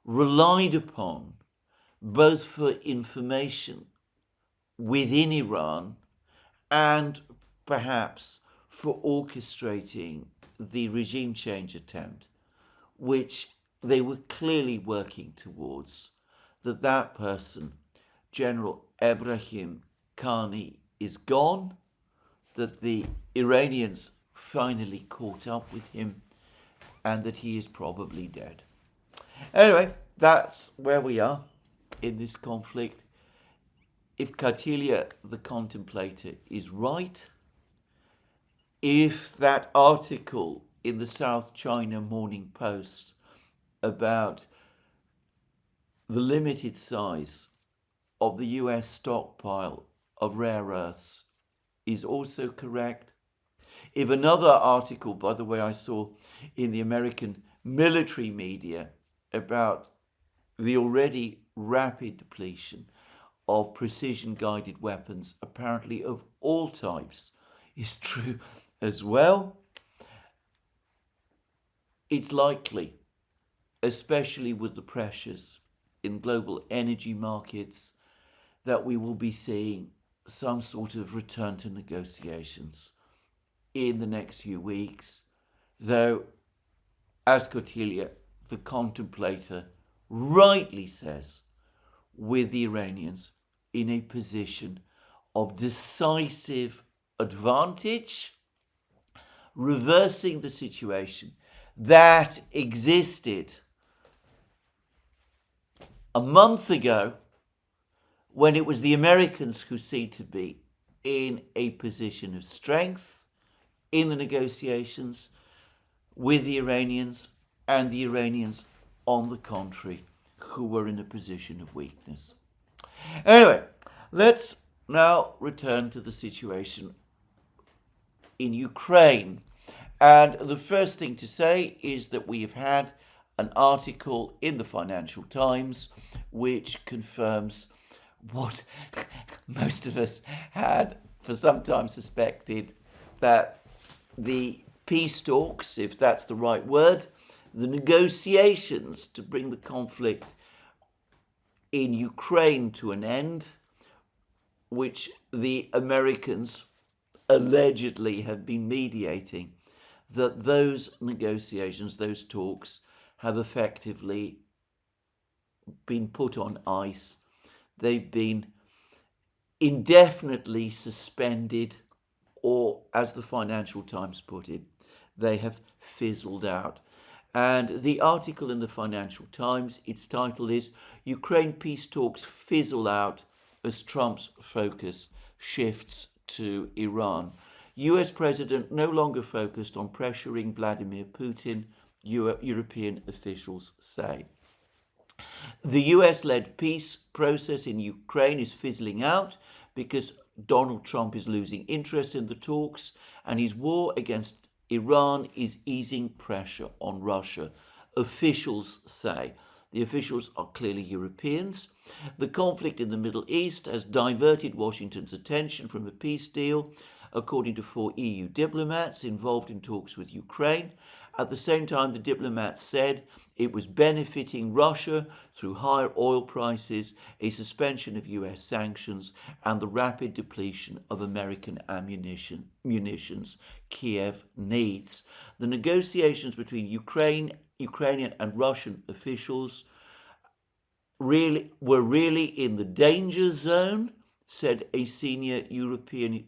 relied upon, both for information within Iran and perhaps for orchestrating the regime change attempt, which they were clearly working towards, that person, General Ebrahim Kani, is gone, that the Iranians finally caught up with him, and that he is probably dead. Anyway, that's where we are in this conflict. If Katilia the Contemplator is right, if that article in the South China Morning Post about the limited size of the US stockpile of rare earths is also correct, if another article, by the way, I saw in the American military media about the already rapid depletion of precision-guided weapons, apparently of all types, is true as well, it's likely, especially with the pressures in global energy markets, that we will be seeing some sort of return to negotiations in the next few weeks, though, as Katilia the Contemplator rightly says, with the Iranians in a position of decisive advantage, reversing the situation that existed a month ago when it was the Americans who seemed to be in a position of strength in the negotiations with the Iranians, and the Iranians, on the contrary, who were in a position of weakness. Anyway, let's now return to the situation in Ukraine. And the first thing to say is that we have had an article in the Financial Times which confirms what most of us had for some time suspected, that the peace talks, if that's the right word, The negotiations to bring the conflict in Ukraine to an end, which the Americans allegedly have been mediating, that those negotiations, those talks, have effectively been put on ice. They've been indefinitely suspended, or as the Financial Times put it, they have fizzled out. And the article in the Financial Times, its title is Ukraine Peace Talks Fizzle Out as Trump's Focus Shifts to Iran. US President no longer focused on pressuring Vladimir Putin, European officials say. The US-led peace process in Ukraine is fizzling out because Donald Trump is losing interest in the talks, and his war against Iran is easing pressure on Russia, officials say. The officials are clearly Europeans. The conflict in the Middle East has diverted Washington's attention from a peace deal, according to 4 EU diplomats involved in talks with Ukraine. At the same time, the diplomats said it was benefiting Russia through higher oil prices, a suspension of US sanctions, and the rapid depletion of American munitions Kiev needs. The negotiations between Ukrainian and Russian officials were really in the danger zone, said a senior European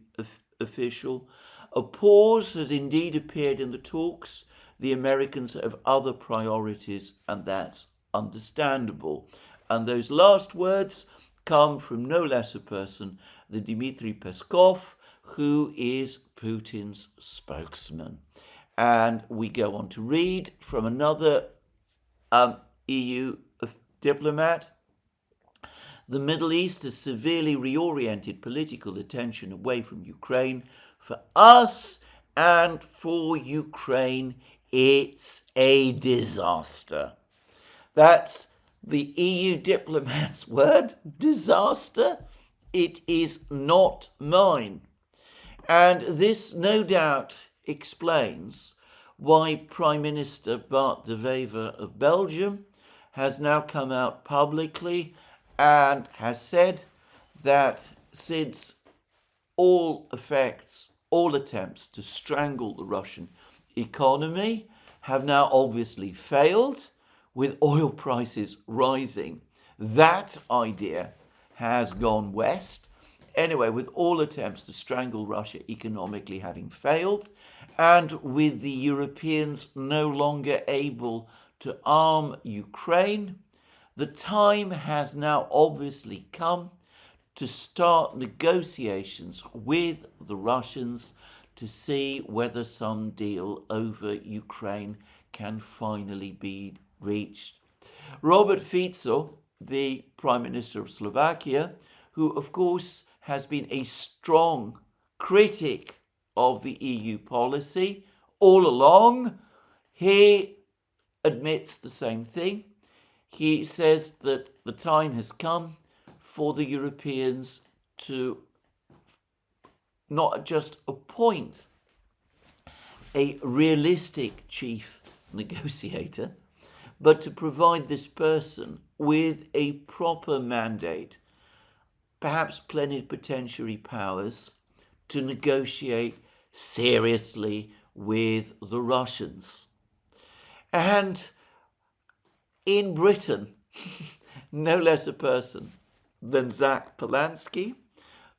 official. A pause has indeed appeared in the talks. The Americans have other priorities, and that's understandable. And those last words come from no less a person than Dmitry Peskov, who is Putin's spokesman. And we go on to read from another EU diplomat. The Middle East has severely reoriented political attention away from Ukraine. For us and for Ukraine, it's a disaster. That's the EU diplomat's word, disaster. It is not mine. And this no doubt explains why Prime Minister Bart de Wever of Belgium has now come out publicly and has said that since all attempts to strangle the Russian economy have now obviously failed, with oil prices rising, that idea has gone west. Anyway, with all attempts to strangle Russia economically having failed, and with the Europeans no longer able to arm Ukraine, the time has now obviously come to start negotiations with the Russians to see whether some deal over Ukraine can finally be reached. Robert Fico, the Prime Minister of Slovakia, who of course has been a strong critic of the EU policy all along, he admits the same thing. He says that the time has come for the Europeans to not just appoint a realistic chief negotiator, but to provide this person with a proper mandate, perhaps plenipotentiary powers, to negotiate seriously with the Russians. And in Britain, no less a person than Zach Polanski,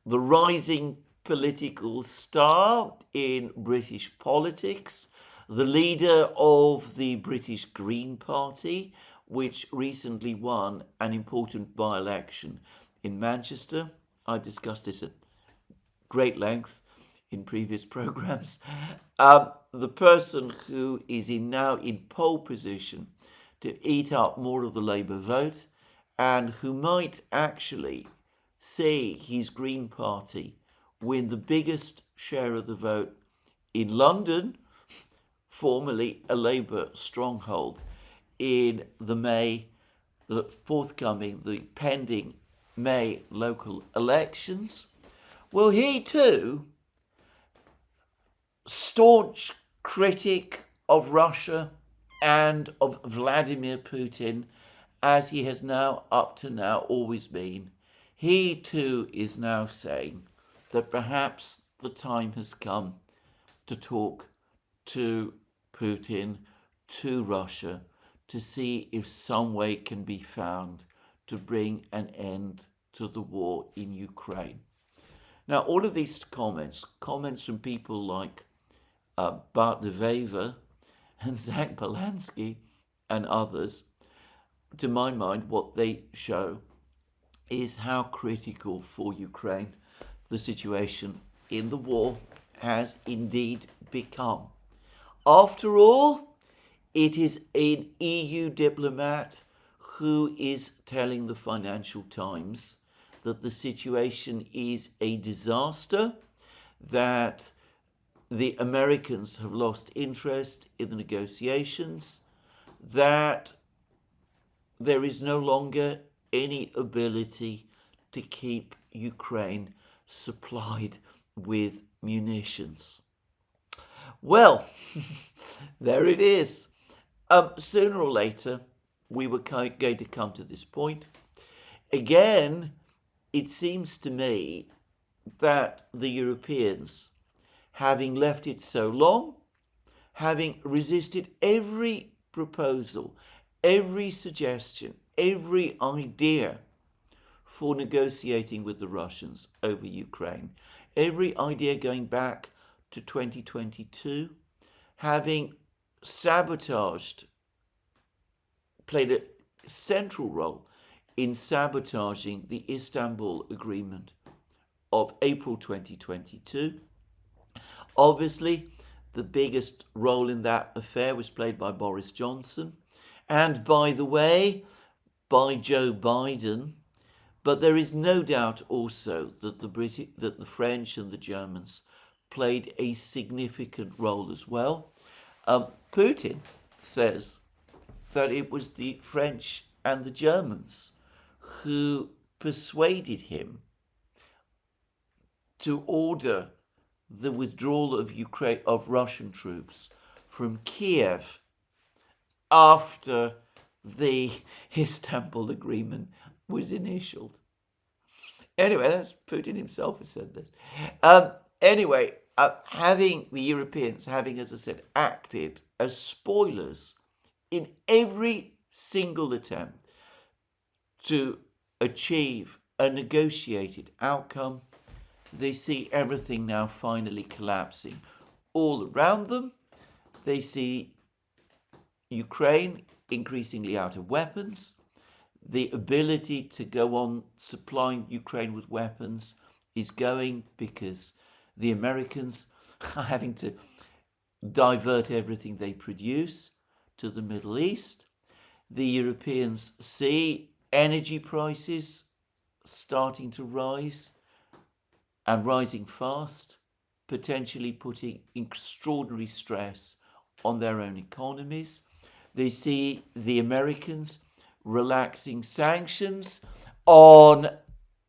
the rising political star in British politics, the leader of the British Green Party, which recently won an important by-election in Manchester. I discussed this at great length in previous programs. The person who is now in pole position to eat up more of the Labour vote, and who might actually see his Green Party win the biggest share of the vote in London, formerly a Labour stronghold, in the pending May local elections. Well, he too, staunch critic of Russia and of Vladimir Putin, as he has now, up to now, always been. He too is now saying that perhaps the time has come to talk to Putin, to Russia, to see if some way can be found to bring an end to the war in Ukraine. Now, all of these comments from people like Bart de Wever and Zach Polanski and others, to my mind, what they show is how critical for Ukraine the situation in the war has indeed become. After all, it is an EU diplomat who is telling the Financial Times that the situation is a disaster, that the Americans have lost interest in the negotiations, that there is no longer any ability to keep Ukraine supplied with munitions. Well, there it is. Sooner or later, we were going to come to this point. Again, it seems to me that the Europeans, having left it so long, having resisted every proposal, every suggestion, every idea for negotiating with the Russians over Ukraine, every idea going back to 2022, having sabotaged, played a central role in sabotaging the Istanbul Agreement of April 2022. Obviously, the biggest role in that affair was played by Boris Johnson, and by the way, by Joe Biden. But there is no doubt also that the French and the Germans played a significant role as well. Putin says that it was the French and the Germans who persuaded him to order the withdrawal of Russian troops from Kiev after the Istanbul Agreement was initialed. Anyway, that's Putin himself who said this. Having the Europeans, as I said, acted as spoilers in every single attempt to achieve a negotiated outcome, they see everything now finally collapsing all around them. They see Ukraine increasingly out of weapons. The ability to go on supplying Ukraine with weapons is going because the Americans are having to divert everything they produce to the Middle East. The Europeans see energy prices starting to rise and rising fast, potentially putting extraordinary stress on their own economies. They see the Americans relaxing sanctions on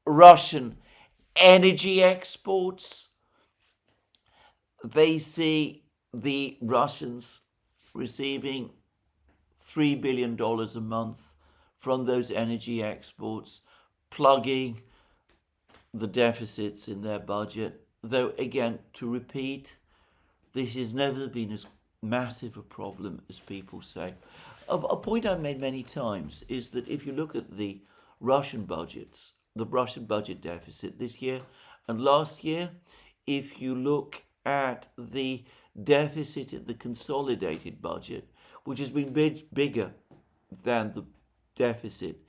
Russian energy exports. They see the Russians receiving $3 billion a month from those energy exports, plugging the deficits in their budget. Though, again, to repeat, this has never been as massive a problem as people say. A point I've made many times is that if you look at the Russian budgets, the Russian budget deficit this year and last year, if you look at the deficit in the consolidated budget, which has been bigger than the deficit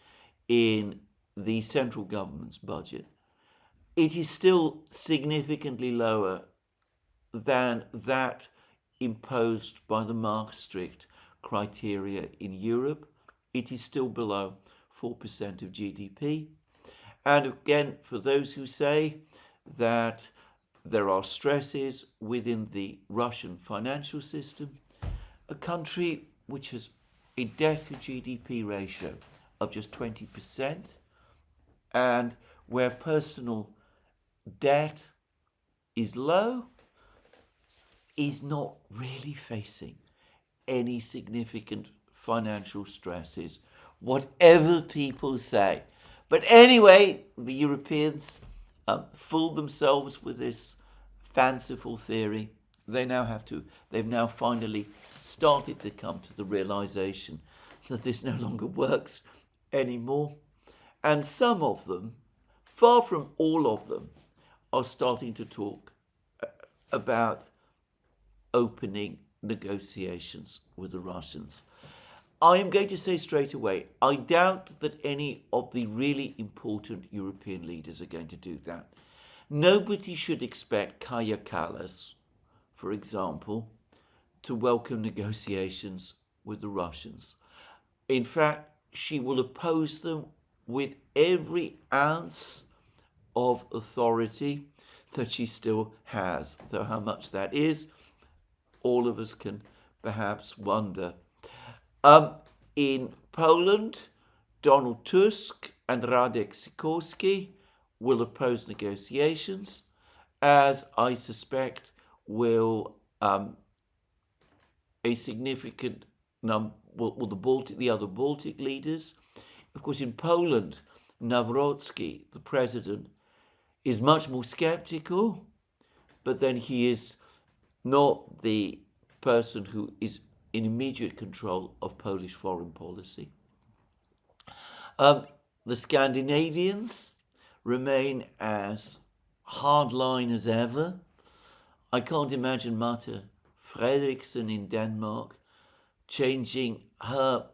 in the central government's budget, it is still significantly lower than that imposed by the Maastricht criteria in Europe. It is still below 4% of GDP. And again, for those who say that there are stresses within the Russian financial system, a country which has a debt to GDP ratio of just 20% and where personal debt is low, is not really facing any significant financial stresses, whatever people say. But anyway, the Europeans fooled themselves with this fanciful theory. They've now finally started to come to the realization that this no longer works anymore. And some of them, far from all of them, are starting to talk about opening negotiations with the Russians. I am going to say straight away, I doubt that any of the really important European leaders are going to do that. Nobody should expect Kaja Kallas, for example, to welcome negotiations with the Russians. In fact, she will oppose them with every ounce of authority that she still has. Though how much that is, all of us can perhaps wonder. In Poland, Donald Tusk and Radek Sikorski will oppose negotiations, as I suspect will a significant number, the other Baltic leaders. Of course, in Poland, Nawrocki, the president, is much more skeptical, but then he is not the person who is in immediate control of Polish foreign policy. The Scandinavians remain as hardline as ever. I can't imagine Mette Frederiksen in Denmark changing her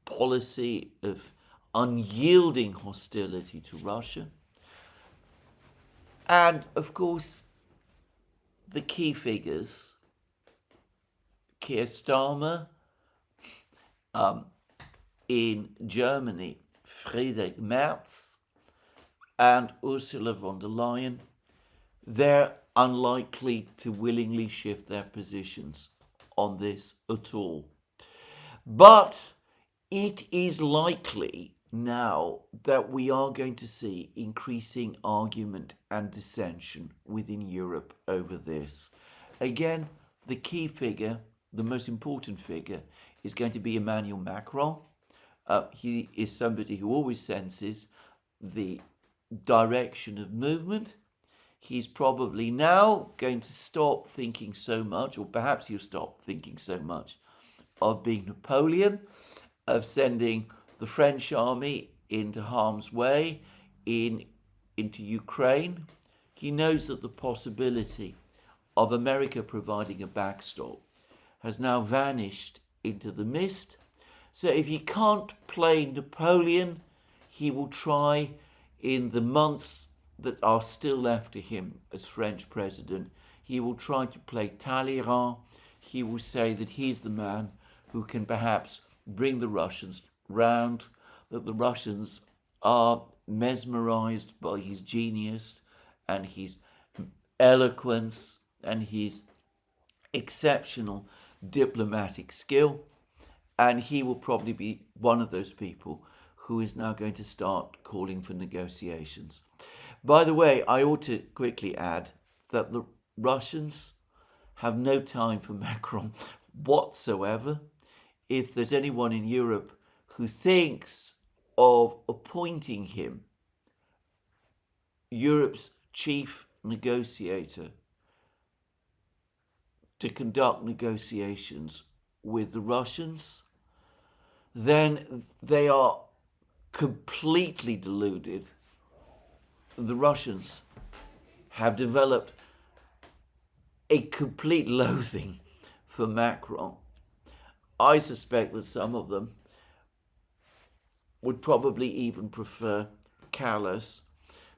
policy of unyielding hostility to Russia. And of course, the key figures, Keir Starmer, in Germany, Friedrich Merz, and Ursula von der Leyen, they're unlikely to willingly shift their positions on this at all. But it is likely now that we are going to see increasing argument and dissension within Europe over this. Again, the key figure, the most important figure, is going to be Emmanuel Macron. He is somebody who always senses the direction of movement. He's probably now going to stop thinking so much, or perhaps he'll stop thinking so much, of being Napoleon, of sending the French army into harm's way into Ukraine. He knows that the possibility of America providing a backstop has now vanished into the mist. So if he can't play Napoleon, he will try in the months that are still left to him as French president, he will try to play Talleyrand. He will say that he's the man who can perhaps bring the Russians round, that the Russians are mesmerized by his genius and his eloquence and his exceptional diplomatic skill. And he will probably be one of those people who is now going to start calling for negotiations. By the way, I ought to quickly add that the Russians have no time for Macron whatsoever. If there's anyone in Europe who thinks of appointing him Europe's chief negotiator to conduct negotiations with the Russians, then they are completely deluded. The Russians have developed a complete loathing for Macron. I suspect that some of them would probably even prefer Kallas,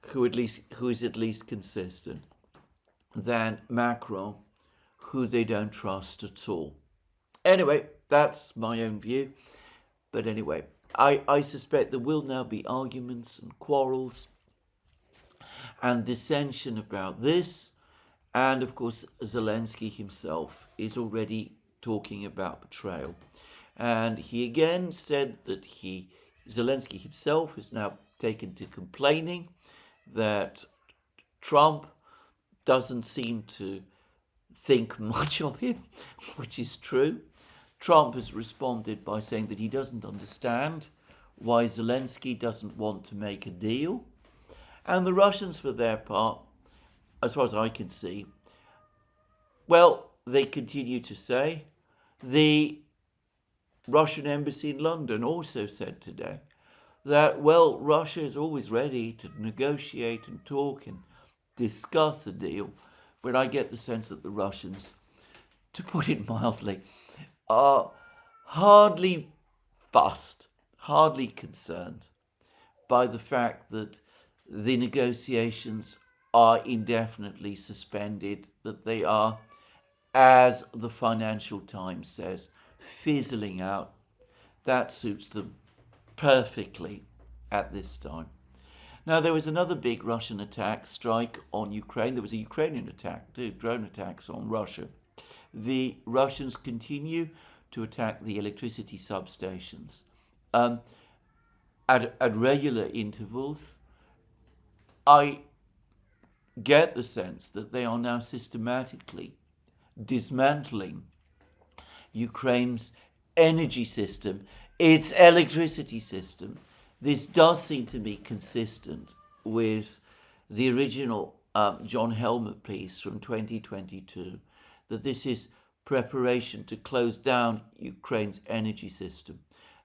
who is at least consistent, than Macron, who they don't trust at all. Anyway, that's my own view. But anyway, I suspect there will now be arguments and quarrels and dissension about this. And of course, Zelensky himself is already talking about betrayal. And he again said that Zelensky himself is now taken to complaining that Trump doesn't seem to think much of him, which is true. Trump has responded by saying that he doesn't understand why Zelensky doesn't want to make a deal. And the Russians, for their part, as far as I can see, well, they continue to say. The Russian embassy in London also said today that, well, Russia is always ready to negotiate and talk and discuss a deal, but I get the sense that the Russians, to put it mildly, are hardly fussed, hardly concerned by the fact that the negotiations are indefinitely suspended, that they are, as the Financial Times says, fizzling out. That suits them perfectly at this time. Now, there was another big Russian strike on Ukraine. There was a Ukrainian attack, too, drone attacks on Russia. The Russians continue to attack the electricity substations at regular intervals. I get the sense that they are now systematically dismantling Ukraine's energy system, its electricity system. This does seem to be consistent with the original John Helmut piece from 2022, that this is preparation to close down Ukraine's energy system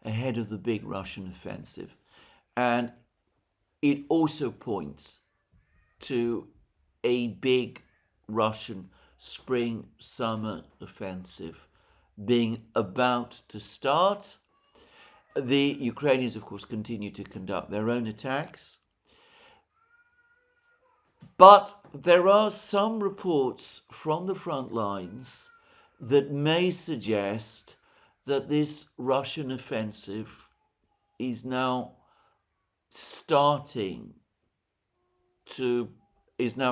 ahead of the big Russian offensive. And it also points to a big Russian spring-summer offensive being about to start. The Ukrainians, of course, continue to conduct their own attacks. But there are some reports from the front lines that may suggest that this Russian offensive is now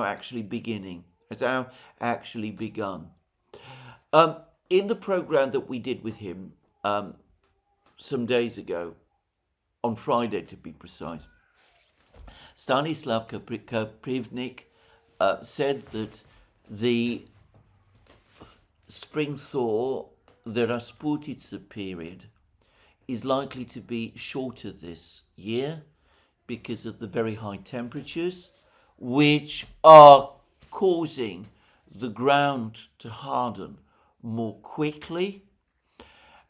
actually beginning, has now actually begun. In the program that we did with him some days ago, on Friday to be precise, Stanislav Koprivnik said that the spring thaw, the Rasputitsa period, is likely to be shorter this year because of the very high temperatures, which are causing the ground to harden more quickly.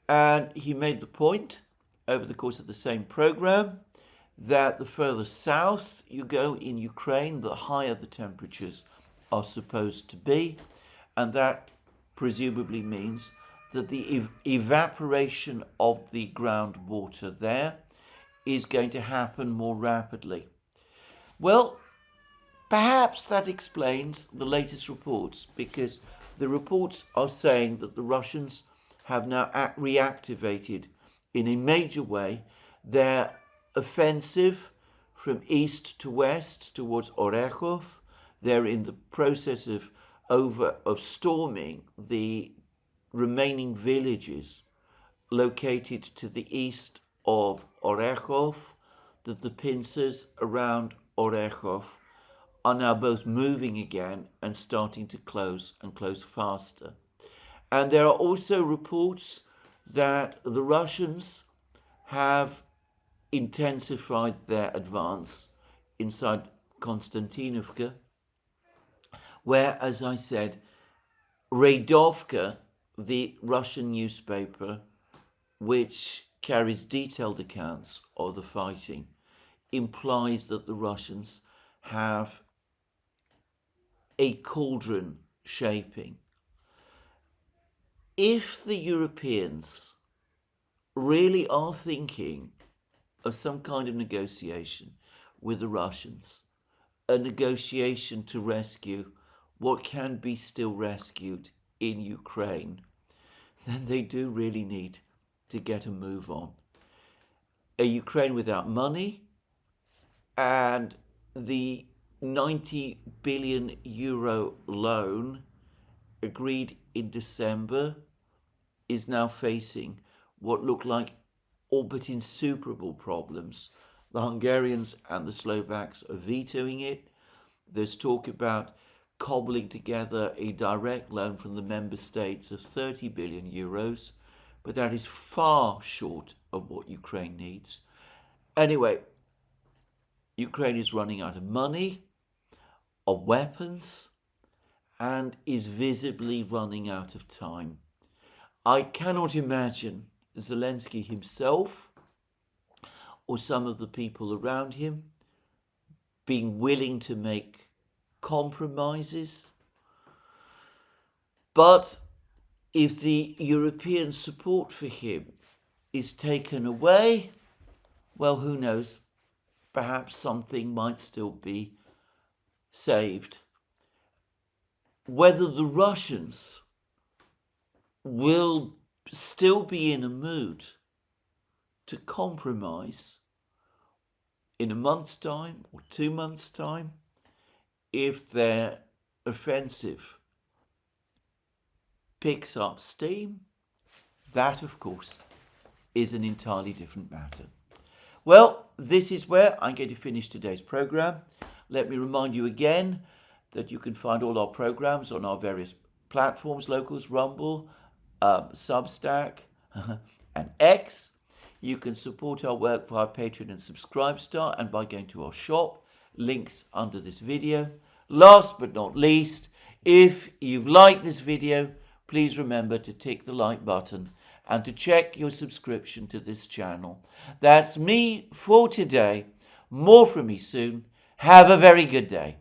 And he made the point over the course of the same program that the further south you go in Ukraine, the higher the temperatures are supposed to be, and that presumably means that the evaporation of the groundwater there is going to happen more rapidly. Well, perhaps that explains the latest reports, because the reports are saying that the Russians have now reactivated in a major way their offensive from east to west towards Orekhov. They're in the process of storming the remaining villages located to the east of Orekhov, that the pincers around Orekhov are now both moving again and starting to close and close faster. And there are also reports that the Russians have intensified their advance inside Konstantinovka, where, as I said, Radovka, the Russian newspaper, which carries detailed accounts of the fighting, implies that the Russians have a cauldron shaping. If the Europeans really are thinking of some kind of negotiation with the Russians, a negotiation to rescue what can be still rescued in Ukraine, then they do really need to get a move on. A Ukraine without money, and the 90 billion euro loan agreed in December is now facing what look like all but insuperable problems. The Hungarians and the Slovaks are vetoing it. There's talk about cobbling together a direct loan from the member states of 30 billion euros, but that is far short of what Ukraine needs. Anyway, Ukraine is running out of money, of weapons, and is visibly running out of time. I cannot imagine Zelensky himself or some of the people around him being willing to make compromises. But if the European support for him is taken away, well, who knows? Perhaps something might still be saved. Whether the Russians will still be in a mood to compromise in a month's time or 2 months' time, if their offensive picks up steam, that, of course, is an entirely different matter. Well, this is where I'm going to finish today's program. Let me remind you again that you can find all our programs on our various platforms, Locals, Rumble, Substack, and X. You can support our work via Patreon and Subscribestar and by going to our shop, links under this video. Last but not least, if you've liked this video, please remember to tick the like button and to check your subscription to this channel. That's me for today. More from me soon. Have a very good day.